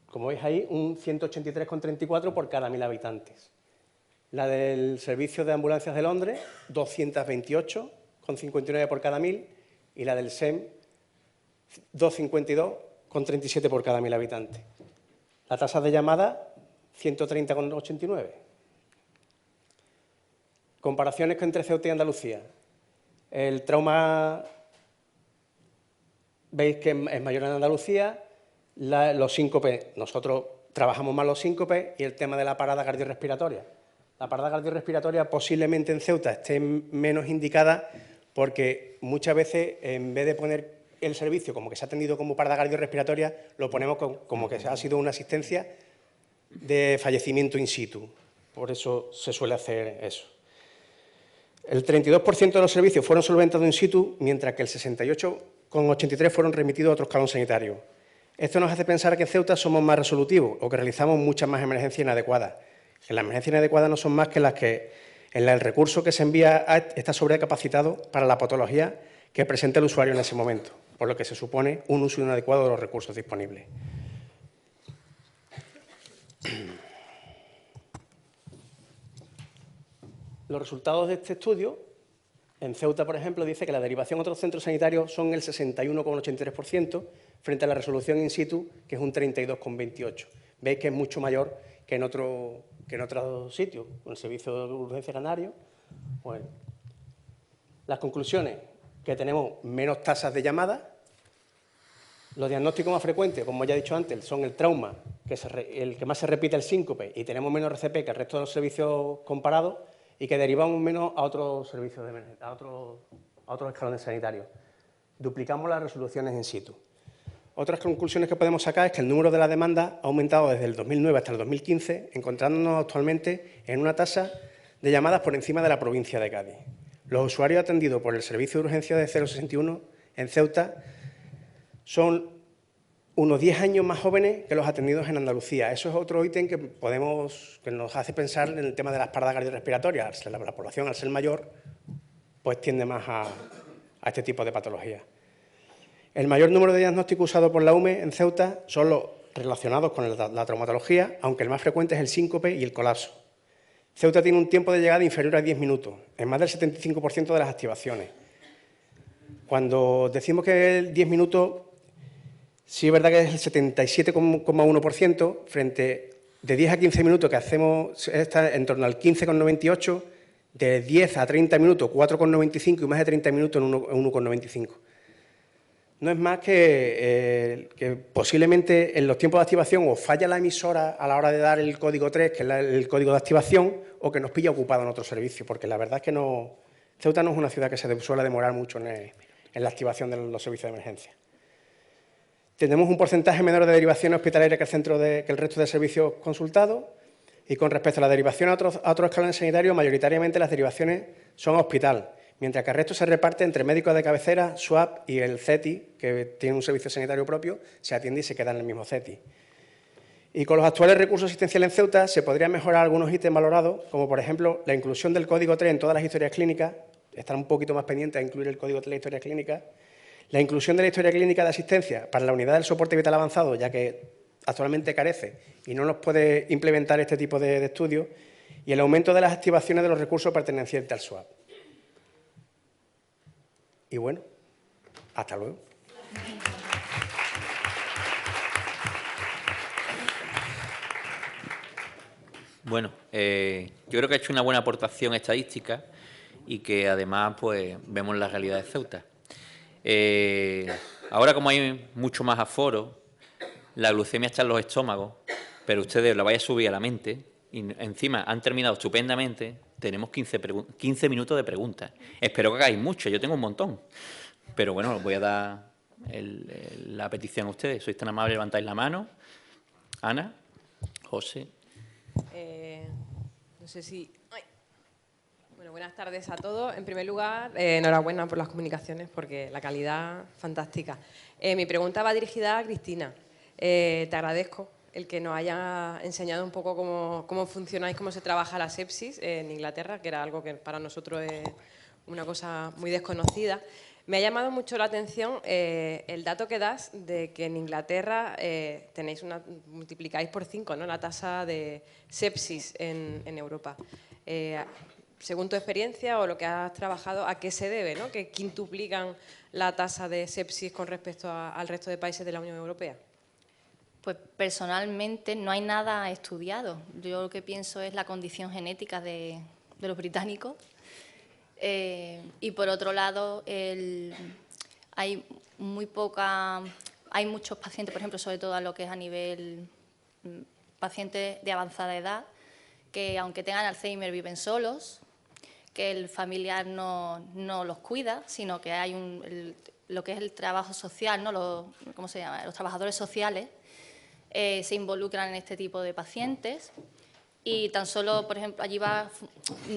como veis ahí, un 183,34 por cada 1.000 habitantes. La del Servicio de Ambulancias de Londres, 228,59 por cada 1.000, y la del SEM, 252,37 por cada 1.000 habitantes. La tasa de llamada, 130,89. Comparaciones entre Ceuta y Andalucía. El trauma, veis que es mayor en Andalucía. Los síncopes, nosotros trabajamos más los síncopes y el tema de la parada cardiorrespiratoria. La parada cardiorrespiratoria posiblemente en Ceuta esté menos indicada porque muchas veces, en vez de poner el servicio como que se ha atendido como parada cardiorrespiratoria, lo ponemos como que ha sido una asistencia de fallecimiento in situ. Por eso se suele hacer eso. El 32% de los servicios fueron solventados in situ, mientras que el 68,83% fueron remitidos a otro escalón sanitario. Esto nos hace pensar que en Ceuta somos más resolutivos o que realizamos muchas más emergencias inadecuadas. Que las emergencias inadecuadas no son más que las que en el recurso que se envía está sobrecapacitado para la patología que presenta el usuario en ese momento, por lo que se supone un uso inadecuado de los recursos disponibles. Los resultados de este estudio, en Ceuta, por ejemplo, dice que la derivación a otros centros sanitarios son el 61,83% frente a la resolución in situ, que es un 32,28%. Veis que es mucho mayor que en otros sitios, con el servicio de urgencia canario. Bueno, las conclusiones, que tenemos menos tasas de llamadas. Los diagnósticos más frecuentes, como ya he dicho antes, son el trauma, que el que más se repite el síncope, y tenemos menos RCP que el resto de los servicios comparados, y que derivamos menos a otros servicios de emergencia, a otros escalones sanitarios. Duplicamos las resoluciones in situ. Otras conclusiones que podemos sacar es que el número de la demanda ha aumentado desde el 2009 hasta el 2015, encontrándonos actualmente en una tasa de llamadas por encima de la provincia de Cádiz. Los usuarios atendidos por el servicio de urgencia de 061 en Ceuta son unos 10 años más jóvenes que los atendidos en Andalucía. Eso es otro ítem que nos hace pensar en el tema de las paradas cardiorrespiratorias. La población, al ser mayor, pues tiende más a este tipo de patologías. El mayor número de diagnósticos usados por la UME en Ceuta son los relacionados con la traumatología, aunque el más frecuente es el síncope y el colapso. Ceuta tiene un tiempo de llegada inferior a 10 minutos, en más del 75% de las activaciones. Cuando decimos que 10 minutos, sí es verdad que es el 77,1%, frente de 10 a 15 minutos que hacemos está en torno al 15,98%, de 10 a 30 minutos 4,95% y más de 30 minutos en 1,95%. No es más que posiblemente en los tiempos de activación o falla la emisora a la hora de dar el código 3, que es el código de activación, o que nos pilla ocupado en otro servicio, porque la verdad es que Ceuta no es una ciudad que se suele demorar mucho en la activación de los servicios de emergencia. Tenemos un porcentaje menor de derivaciones hospitalarias que el resto de servicios consultados, y con respecto a la derivación a otros escalones sanitarios, mayoritariamente las derivaciones son a hospital, mientras que el resto se reparte entre médicos de cabecera, SWAP y el CETI, que tiene un servicio sanitario propio, se atiende y se queda en el mismo CETI. Y con los actuales recursos asistenciales en Ceuta se podrían mejorar algunos ítems valorados, como por ejemplo la inclusión del código 3 en todas las historias clínicas, estar un poquito más pendientes a incluir el código 3 en las historias clínicas, la inclusión de la historia clínica de asistencia para la unidad del soporte vital avanzado, ya que actualmente carece y no nos puede implementar este tipo de estudios, y el aumento de las activaciones de los recursos pertenecientes al SWAP. Y bueno, hasta luego. Bueno, yo creo que ha hecho una buena aportación estadística y que además pues vemos la realidad de Ceuta. Ahora, como hay mucho más aforo, la glucemia está en los estómagos, pero ustedes la vais a subir a la mente y encima han terminado estupendamente. Tenemos 15 minutos de preguntas. Espero que hagáis mucho, yo tengo un montón. Pero bueno, os voy a dar la petición a ustedes. Sois tan amables, levantáis la mano. Ana, José. No sé si... Ay. Bueno, buenas tardes a todos. En primer lugar, enhorabuena por las comunicaciones, porque la calidad, fantástica. Mi pregunta va dirigida a Cristina. Te agradezco el que nos haya enseñado un poco cómo funcionáis, cómo se trabaja la sepsis en Inglaterra, que era algo que para nosotros es una cosa muy desconocida. Me ha llamado mucho la atención el dato que das de que en Inglaterra multiplicáis por 5, ¿no?, la tasa de sepsis en Europa. Según tu experiencia o lo que has trabajado, ¿a qué se debe, ¿no?, que quintuplican la tasa de sepsis con respecto al resto de países de la Unión Europea? Pues personalmente no hay nada estudiado. Yo lo que pienso es la condición genética de los británicos. Y por otro lado, hay muchos pacientes, por ejemplo, sobre todo a lo que es a nivel pacientes de avanzada edad, que aunque tengan Alzheimer viven solos, que el familiar no los cuida, sino que hay lo que es el trabajo social, ¿no? ¿Cómo se llama? Los trabajadores sociales se involucran en este tipo de pacientes. Y tan solo, por ejemplo, allí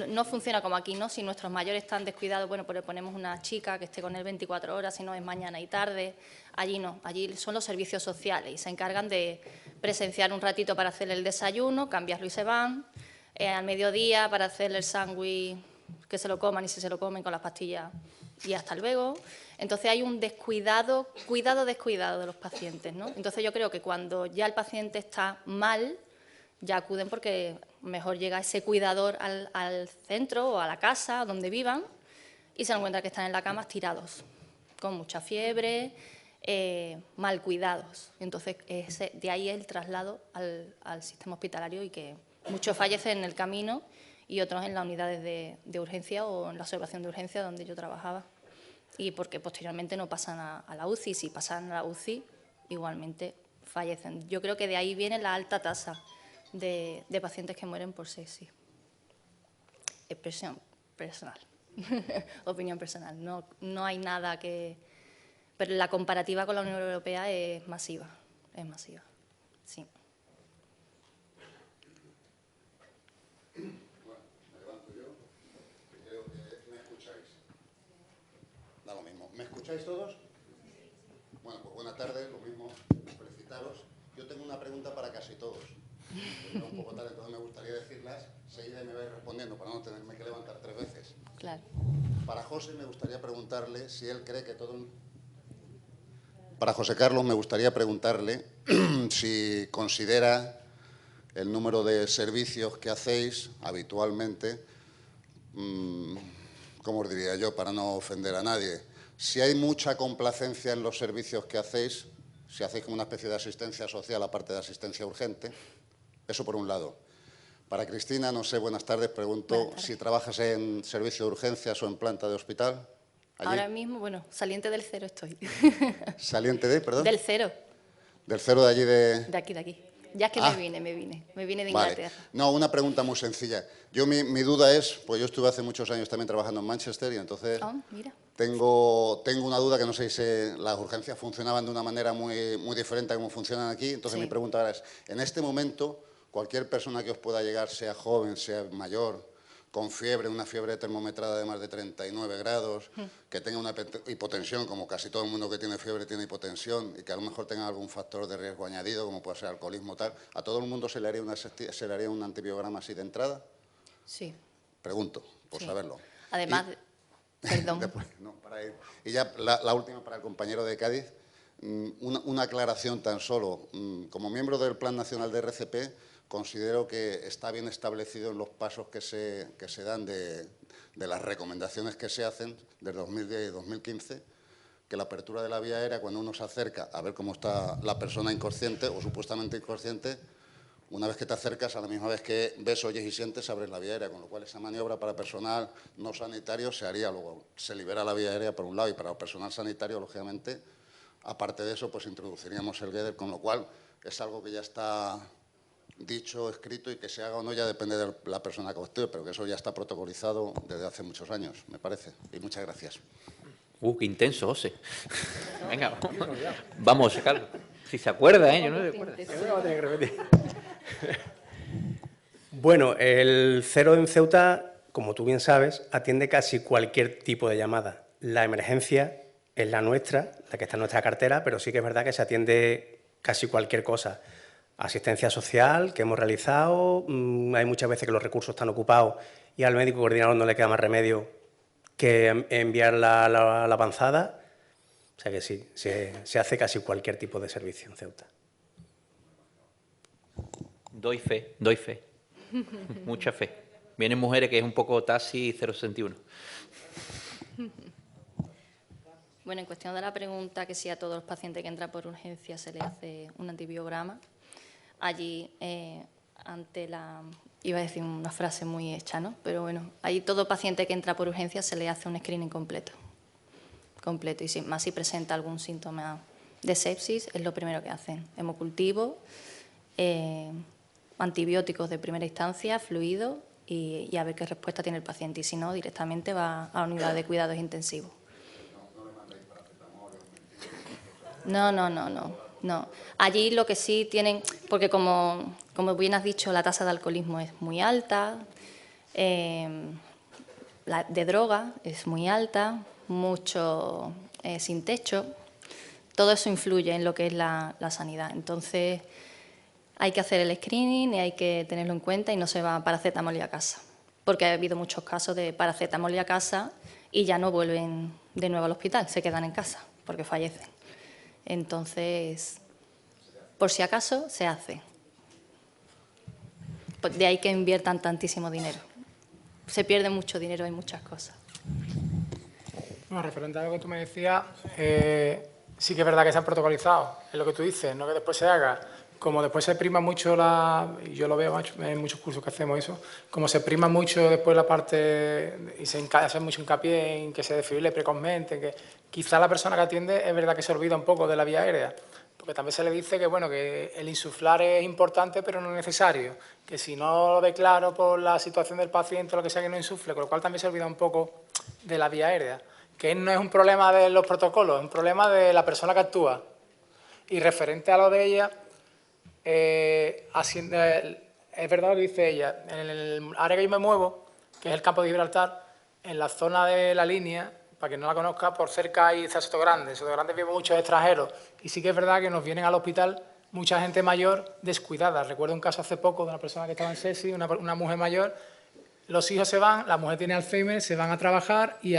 no funciona como aquí, ¿no? Si nuestros mayores están descuidados, bueno, pues le ponemos una chica que esté con él 24 horas, si no es mañana y tarde. Allí no, allí son los servicios sociales y se encargan de presenciar un ratito para hacerle el desayuno, cambiarlo y se van. Al mediodía para hacerle el sándwich, que se lo coman y si se lo comen con las pastillas y hasta luego. Entonces hay un descuidado de los pacientes, ¿no? Entonces yo creo que cuando ya el paciente está mal, ya acuden porque mejor llega ese cuidador al centro o a la casa donde vivan y se encuentra que están en la cama tirados, con mucha fiebre, mal cuidados. Entonces, de ahí el traslado al sistema hospitalario y que muchos fallecen en el camino y otros en las unidades de urgencia o en la observación de urgencia donde yo trabajaba. Y porque posteriormente no pasan a la UCI. Si pasan a la UCI, igualmente fallecen. Yo creo que de ahí viene la alta tasa de pacientes que mueren por sepsis. Expresión personal, opinión personal. No hay nada que... Pero la comparativa con la Unión Europea es masiva, sí. Bueno, me levanto yo, creo que me escucháis. Da lo mismo. ¿Me escucháis todos? Bueno, pues buenas tardes, lo mismo, felicitaros. Yo tengo una pregunta para casi todos. Un poco tarde, entonces me gustaría decirlas seguida y me vais respondiendo para no tenerme que levantar 3 veces. Claro. Para José me gustaría preguntarle si él cree que todo... Para José Carlos me gustaría preguntarle si considera el número de servicios que hacéis habitualmente, ¿cómo os diría yo, para no ofender a nadie? Si hay mucha complacencia en los servicios que hacéis, si hacéis como una especie de asistencia social aparte de asistencia urgente. Eso por un lado. Para Cristina, no sé, buenas tardes, pregunto si trabajas en servicio de urgencias o en planta de hospital. ¿Allí? Ahora mismo, bueno, saliente del 0 estoy. ¿Saliente de, perdón? Del 0. ¿Del 0 de allí de...? De aquí. Ya es que me vine de Inglaterra. Vale. No, una pregunta muy sencilla. Yo mi duda es, pues yo estuve hace muchos años también trabajando en Manchester y entonces Mira. tengo una duda que no sé si las urgencias funcionaban de una manera muy diferente a cómo funcionan aquí. Entonces mi pregunta ahora es, en este momento, cualquier persona que os pueda llegar, sea joven, sea mayor, con fiebre, una fiebre termometrada de más de 39 grados, que tenga una hipotensión, como casi todo el mundo que tiene fiebre tiene hipotensión, y que a lo mejor tenga algún factor de riesgo añadido, como puede ser alcoholismo tal, ¿a todo el mundo se le haría un antibiograma así de entrada? Sí. Pregunto, por saberlo. Además, perdón. Después, no, para ir. Y ya la última para el compañero de Cádiz, una aclaración tan solo. Como miembro del Plan Nacional de RCP, considero que está bien establecido en los pasos que se dan de las recomendaciones que se hacen desde 2010 y 2015, que la apertura de la vía aérea, cuando uno se acerca a ver cómo está la persona inconsciente o supuestamente inconsciente, una vez que te acercas, a la misma vez que ves, oyes y sientes, abres la vía aérea, con lo cual esa maniobra para personal no sanitario se haría luego. Se libera la vía aérea por un lado y para el personal sanitario, lógicamente, aparte de eso, pues introduciríamos el GEDER, con lo cual es algo que ya está dicho, escrito, y que se haga o no ya depende de la persona que actúe, pero que eso ya está protocolizado desde hace muchos años, me parece. Y muchas gracias. Qué intenso, José. Venga, vamos a sacarlo. Si se acuerda, yo no me acuerdo. Bueno, el 0 en Ceuta, como tú bien sabes, atiende casi cualquier tipo de llamada. La emergencia es la nuestra, la que está en nuestra cartera, pero sí que es verdad que se atiende casi cualquier cosa. Asistencia social que hemos realizado, hay muchas veces que los recursos están ocupados y al médico coordinador no le queda más remedio que enviar la avanzada. O sea que sí, se hace casi cualquier tipo de servicio en Ceuta. Doy fe. Mucha fe. Vienen mujeres que es un poco taxi 061. Bueno, en cuestión de la pregunta que si a todos los pacientes que entran por urgencia se le hace un antibiograma, allí ante la... Iba a decir una frase muy hecha, ¿no? Pero bueno, ahí todo paciente que entra por urgencia se le hace un screening completo. Y si, más si presenta algún síntoma de sepsis, es lo primero que hacen. Hemocultivo, antibióticos de primera instancia, fluidos, y a ver qué respuesta tiene el paciente. Y si no, directamente va a la unidad de cuidados intensivos. No. Allí lo que sí tienen, porque como bien has dicho, la tasa de alcoholismo es muy alta, la de droga es muy alta, mucho sin techo, todo eso influye en lo que es la sanidad. Entonces, hay que hacer el screening y hay que tenerlo en cuenta y no se va paracetamol y a casa, porque ha habido muchos casos de paracetamol y a casa y ya no vuelven de nuevo al hospital, se quedan en casa porque fallecen. Entonces, por si acaso, se hace. De ahí que inviertan tantísimo dinero. Se pierde mucho dinero en muchas cosas. Bueno, referente a lo que tú me decías, sí que es verdad que se han protocolizado, es lo que tú dices, no que después se haga. Como después se prima mucho y yo lo veo en muchos cursos que hacemos eso, como se prima mucho después la parte y se hace mucho hincapié en que se desfibrile precozmente, que quizá la persona que atiende es verdad que se olvida un poco de la vía aérea, porque también se le dice que, bueno, que el insuflar es importante pero no es necesario, que si no lo ve claro por la situación del paciente o lo que sea que no insufle, con lo cual también se olvida un poco de la vía aérea, que no es un problema de los protocolos, es un problema de la persona que actúa. Y referente a lo de ella, es verdad lo que dice ella, en el área que yo me muevo, que es el campo de Gibraltar, en la zona de la línea, para quien no la conozca, por cerca hay Soto Grande. En Soto Grande viven muchos extranjeros y sí que es verdad que nos vienen al hospital mucha gente mayor descuidada. Recuerdo un caso hace poco de una persona que estaba en SESI, una mujer mayor, los hijos se van, la mujer tiene Alzheimer, se van a trabajar y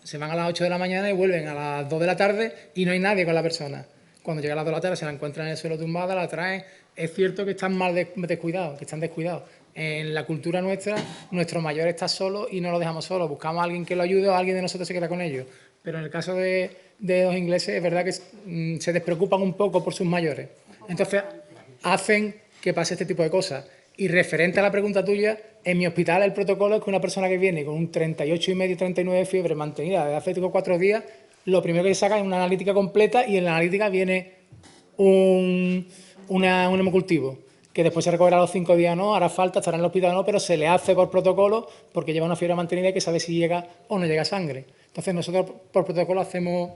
se van a las 8 de la mañana y vuelven a las 2 de la tarde y no hay nadie con la persona. Cuando llega a las 2 de la tarde se la encuentran en el suelo tumbada, la traen. Es cierto que están mal descuidados, que están descuidados. En la cultura nuestra, nuestro mayor está solo y no lo dejamos solo. Buscamos a alguien que lo ayude o alguien de nosotros se queda con ellos. Pero en el caso de los ingleses es verdad que se despreocupan un poco por sus mayores. Entonces, hacen que pase este tipo de cosas. Y referente a la pregunta tuya, en mi hospital el protocolo es que una persona que viene con un 38,5, 39 de fiebre mantenida desde hace 4 días, lo primero que se saca es una analítica completa y en la analítica viene un hemocultivo, que después se recogerá a los 5 días no, hará falta, estará en el hospital no, pero se le hace por protocolo porque lleva una fiebre mantenida y que sabe si llega o no llega sangre. Entonces nosotros por protocolo hacemos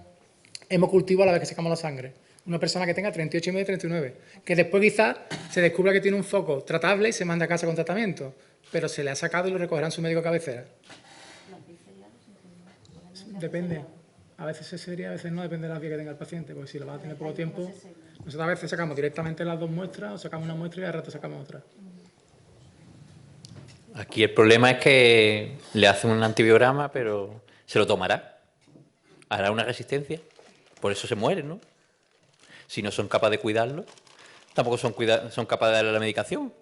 hemocultivo a la vez que sacamos la sangre. Una persona que tenga 38,5 y 39, que después quizás se descubra que tiene un foco tratable y se manda a casa con tratamiento, pero se le ha sacado y lo recogerán su médico cabecera. Depende. A veces es seria, a veces no, depende de la vía que tenga el paciente, porque si lo va a tener poco tiempo, nosotros a veces sacamos directamente las 2 muestras, o sacamos una muestra y al rato sacamos otra. Aquí el problema es que le hacen un antibiograma, pero se lo tomará. Hará una resistencia. Por eso se mueren, ¿no? Si no son capaces de cuidarlo, tampoco son capaces de darle la medicación.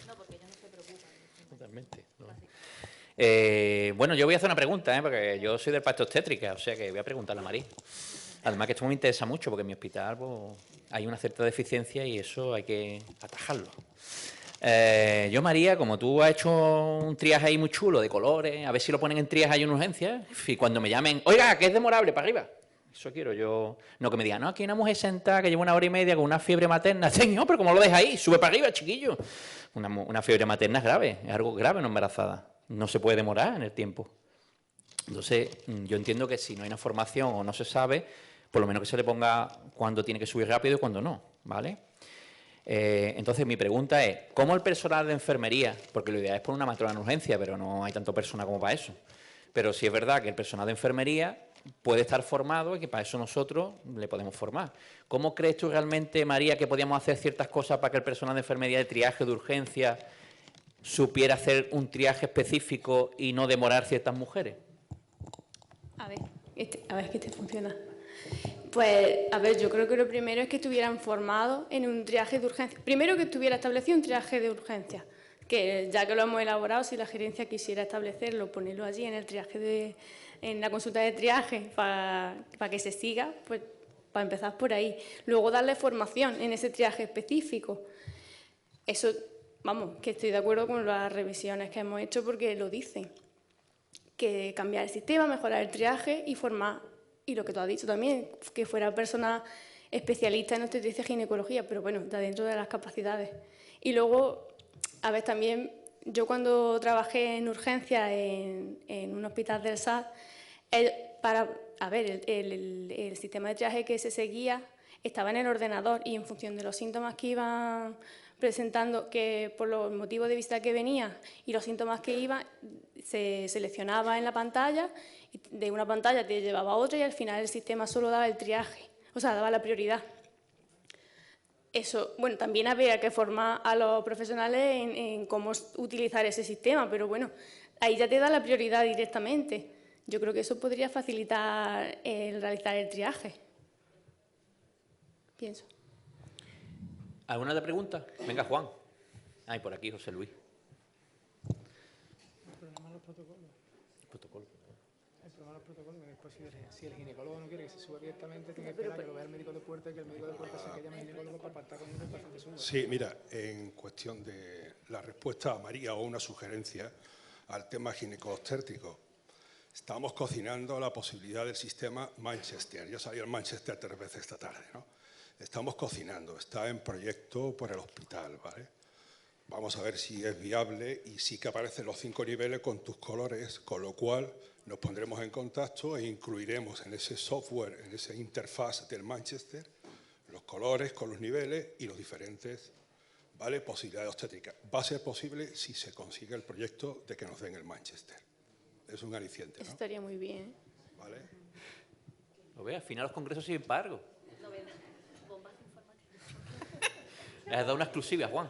No, porque ellos no se preocupan. Totalmente. ¿No? Bueno, yo voy a hacer una pregunta, porque yo soy del parte obstétrica, o sea que voy a preguntarle a María. Además que esto me interesa mucho, porque en mi hospital pues, hay una cierta deficiencia y eso hay que atajarlo. Yo, María, como tú has hecho un triaje ahí muy chulo de colores, a ver si lo ponen en triaje ahí en urgencia, y cuando me llamen, oiga, que es demorable, para arriba. Eso quiero yo. No que me digan, no, aquí hay una mujer sentada que lleva 1 hora y media con una fiebre materna. Señor, pero ¿cómo lo deja ahí? Sube para arriba, chiquillo. Una fiebre materna es grave, es algo grave en una embarazada. No se puede demorar en el tiempo. Entonces, yo entiendo que si no hay una formación o no se sabe, por lo menos que se le ponga cuándo tiene que subir rápido y cuándo no, ¿vale? Entonces, mi pregunta es, ¿cómo el personal de enfermería, porque lo ideal es poner una matrona en urgencia, pero no hay tanto personal como para eso, pero sí es verdad que el personal de enfermería puede estar formado y que para eso nosotros le podemos formar. ¿Cómo crees tú realmente, María, que podíamos hacer ciertas cosas para que el personal de enfermería de triaje, de urgencia, supiera hacer un triaje específico y no demorar ciertas mujeres? A ver que este funciona. Pues, a ver, yo creo que lo primero es que estuvieran formados en un triaje de urgencia. Primero que estuviera establecido un triaje de urgencia, que ya que lo hemos elaborado, si la gerencia quisiera establecerlo, ponerlo allí en el triaje en la consulta de triaje para que se siga, pues para empezar por ahí. Luego darle formación en ese triaje específico. Eso, vamos, que estoy de acuerdo con las revisiones que hemos hecho porque lo dicen. Que cambiar el sistema, mejorar el triaje y formar, y lo que tú has dicho también, que fuera persona especialista en obstetricia y ginecología, pero bueno, está dentro de las capacidades. Y luego, A ver, también yo cuando trabajé en urgencia en un hospital del SAT, el sistema de triaje que se seguía estaba en el ordenador y en función de los síntomas que iban presentando, que por los motivos de visita que venía y los síntomas que iban, se seleccionaba en la pantalla, y de una pantalla te llevaba a otra y al final el sistema solo daba el triaje, o sea, daba la prioridad. Eso, bueno, también había que formar a los profesionales en cómo utilizar ese sistema, pero bueno, ahí ya te da la prioridad directamente. Yo creo que eso podría facilitar el realizar el triaje. Pienso. ¿Alguna otra pregunta? Venga, Juan. Ay, por aquí, José Luis. El problema de los protocolos. Protocolo. El problema de los protocolos, que después si el ginecólogo no quiere que se suba directamente, tiene que esperar que lo vea el médico de puerta y que el médico de puerta se llame al ginecólogo para apartar con uno y el paciente suba. Sí, mira, en cuestión de la respuesta a María o una sugerencia al tema ginecobstétrico, estamos cocinando la posibilidad del sistema Manchester. Ya salió el Manchester 3 veces esta tarde, ¿no? Estamos cocinando, está en proyecto por el hospital, ¿vale? Vamos a ver si es viable y sí que aparecen los 5 niveles con tus colores, con lo cual nos pondremos en contacto e incluiremos en ese software, en esa interfaz del Manchester, los colores con los niveles y los diferentes, ¿vale?, posibilidades obstétricas. Va a ser posible si se consigue el proyecto de que nos den el Manchester. Es un aliciente, ¿no? Eso estaría muy bien. ¿Vale? Lo ve, al final los congresos siguen para algo. Bombazo informativo. Le has dado una exclusiva, Juan.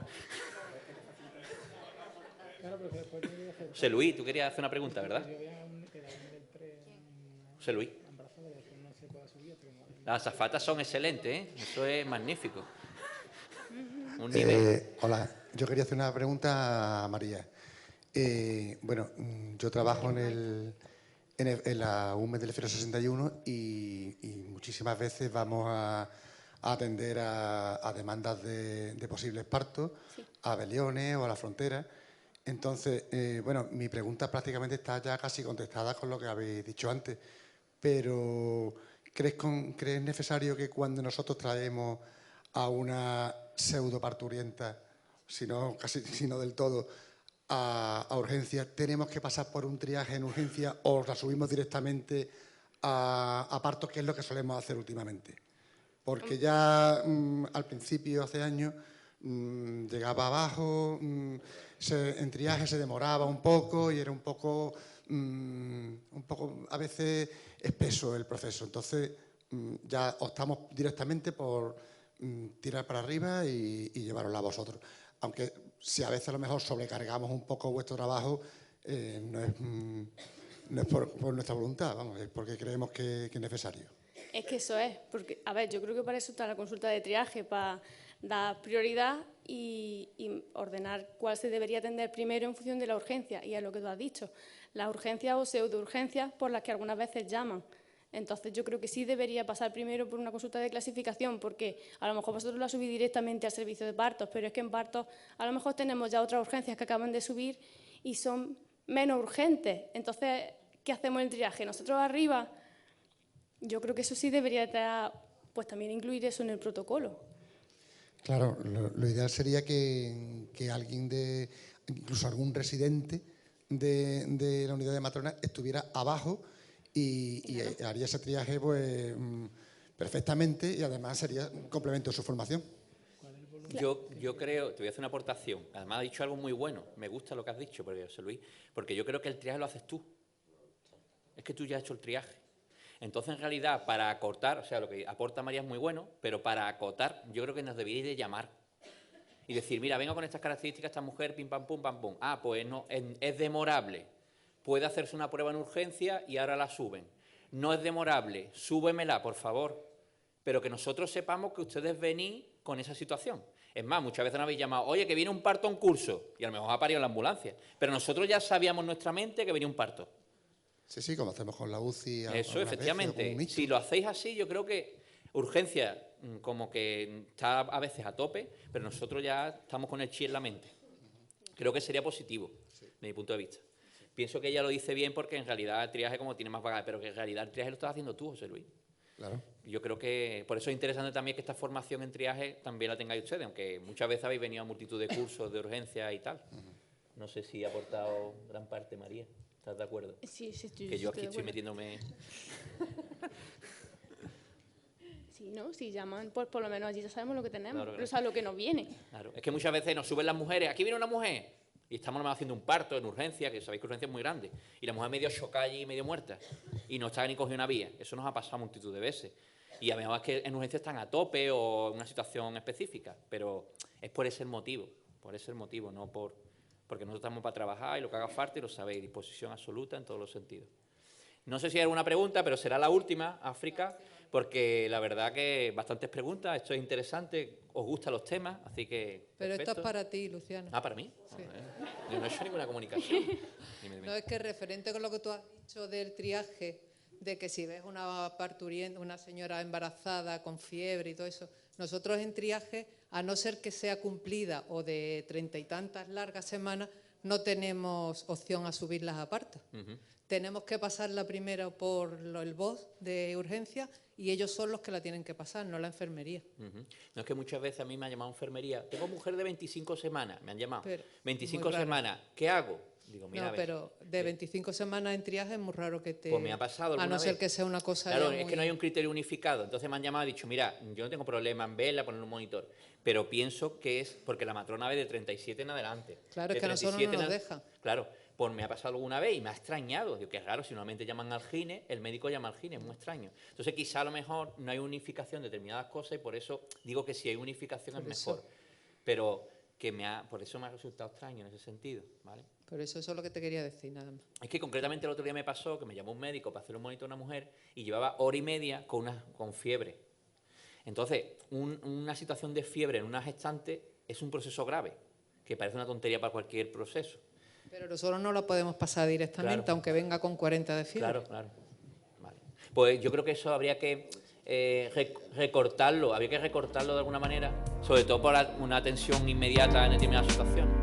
Claro, pero que después tiene que hacer... José Luis, tú querías hacer una pregunta, ¿verdad? Yo había un nivel 3 José Luis. embarazada y después no se pueda subir hasta que no... Las azafatas son excelentes, ¿eh? Eso es magnífico. Un nivel. Hola, yo quería hacer una pregunta a María. Bueno, yo trabajo en la UME del F61 y muchísimas veces vamos a atender a demandas de posibles partos, Sí. a Beliones o a la frontera. Entonces, bueno, mi pregunta prácticamente está ya casi contestada con lo que habéis dicho antes, pero ¿crees necesario que cuando nosotros traemos a una pseudoparturienta, si no del todo, a urgencia, tenemos que pasar por un triaje en urgencia o la subimos directamente a partos, que es lo que solemos hacer últimamente? Porque ya al principio, hace años, llegaba abajo, en triaje se demoraba un poco y era un poco a veces espeso el proceso. Entonces ya optamos directamente por tirar para arriba y llevarosla a vosotros. Aunque si a veces a lo mejor sobrecargamos un poco vuestro trabajo, no es por nuestra voluntad, vamos, es porque creemos que es necesario. Es que eso es, porque, a ver, yo creo que para eso está la consulta de triaje, para dar prioridad y ordenar cuál se debería atender primero en función de la urgencia, y es lo que tú has dicho, las urgencias o pseudourgencias por las que algunas veces llaman. Entonces, yo creo que sí debería pasar primero por una consulta de clasificación, porque a lo mejor vosotros la subís directamente al servicio de partos, pero es que en partos a lo mejor tenemos ya otras urgencias que acaban de subir y son menos urgentes. Entonces, ¿qué hacemos en el triaje? Nosotros arriba, yo creo que eso sí debería pues también incluir eso en el protocolo. Claro, lo ideal sería que alguien incluso algún residente de la unidad de matrona estuviera abajo y haría ese triaje pues perfectamente, y además sería un complemento de su formación. Yo creo, te voy a hacer una aportación. Además, has dicho algo muy bueno. Me gusta lo que has dicho, José Luis, porque yo creo que el triaje lo haces tú. Es que tú ya has hecho el triaje. Entonces, en realidad, para acortar, o sea, lo que aporta María es muy bueno, pero para acotar, yo creo que nos deberíais de llamar y decir, mira, vengo con estas características, esta mujer, pim, pam, pum, pam, pum. Ah, pues no, es demorable. Puede hacerse una prueba en urgencia y ahora la suben. No es demorable, súbemela, por favor. Pero que nosotros sepamos que ustedes venís con esa situación. Es más, muchas veces nos habéis llamado, oye, que viene un parto en curso, y a lo mejor ha parido la ambulancia. Pero nosotros ya sabíamos en nuestra mente que venía un parto. Sí, como hacemos con la UCI. Eso, efectivamente. Si lo hacéis así, yo creo que urgencia como que está a veces a tope, pero nosotros ya estamos con el chi en la mente. Creo que sería positivo, desde mi punto de vista. Pienso que ella lo dice bien porque en realidad el triaje como tiene más bagaje, pero que en realidad el triaje lo estás haciendo tú, José Luis. Claro. Yo creo que por eso es interesante también que esta formación en triaje también la tengáis ustedes, aunque muchas veces habéis venido a multitud de cursos de urgencia y tal. No sé si ha aportado gran parte, María. ¿Estás de acuerdo? Sí, sí, Que yo aquí estoy metiéndome... Sí, ¿no? Si llaman, pues por lo menos allí ya sabemos lo que tenemos, Claro, pero sabes lo que nos viene. Claro. Es que muchas veces nos suben las mujeres, aquí viene una mujer, y estamos haciendo un parto en urgencia, que sabéis que urgencia es muy grande, y la mujer medio chocada y medio muerta, y no está ni cogiendo una vía. Eso nos ha pasado multitud de veces. Y a lo mejor es que en urgencia están a tope o en una situación específica, pero es por ese motivo, no porque nosotros estamos para trabajar y lo que haga falta y lo sabéis, disposición absoluta en todos los sentidos. No sé si hay alguna pregunta, pero será la última, África, porque la verdad que bastantes preguntas, esto es interesante, os gustan los temas, así que... Pero perfecto. esto es para ti, Luciano. Ah, ¿para mí? Sí. Yo no he hecho ninguna comunicación. Dime. No, es que referente con lo que tú has dicho del triaje, de que si ves una parturienta, una señora embarazada con fiebre y todo eso, nosotros en triaje, a no ser que sea cumplida o de 30 y tantas largas semanas, no tenemos opción a subirlas aparte. Tenemos que pasarla primero por el BOS de urgencia y ellos son los que la tienen que pasar, no la enfermería. No, es que muchas veces a mí me ha llamado enfermería. Tengo mujer de 25 semanas, me han llamado. Pero, 25 semanas, ¿qué hago? Digo, mira, No, a ver, pero de 25 semanas en triaje es muy raro que te... pues me ha pasado a alguna no ser vez. que sea una cosa... Claro, ya es que no hay un criterio unificado. Entonces me han llamado y dicho, mira, yo no tengo problema en verla, poner un monitor, pero pienso que es porque la matrona ve de 37 en adelante. Claro, De es que a nosotros 37 no nos en dejan. Claro, pues me ha pasado alguna vez y me ha extrañado. Digo, que es raro, si normalmente llaman al gine, el médico llama al gine, es muy extraño. Entonces quizá a lo mejor no hay unificación de determinadas cosas y por eso digo que si hay unificación es mejor. Pero que por eso me ha resultado extraño en ese sentido, ¿vale? Por eso es lo que te quería decir, nada más. Es que concretamente el otro día me pasó que me llamó un médico para hacer un monitor a una mujer y llevaba hora y media con fiebre. Entonces, una situación de fiebre en una gestante es un proceso grave, que parece una tontería para cualquier proceso. Pero nosotros no la podemos pasar directamente, Claro. aunque venga con 40 de fiebre. Claro, claro. Vale. Pues yo creo que eso habría que recortarlo, habría que recortarlo de alguna manera, sobre todo por una atención inmediata en determinadas situaciones.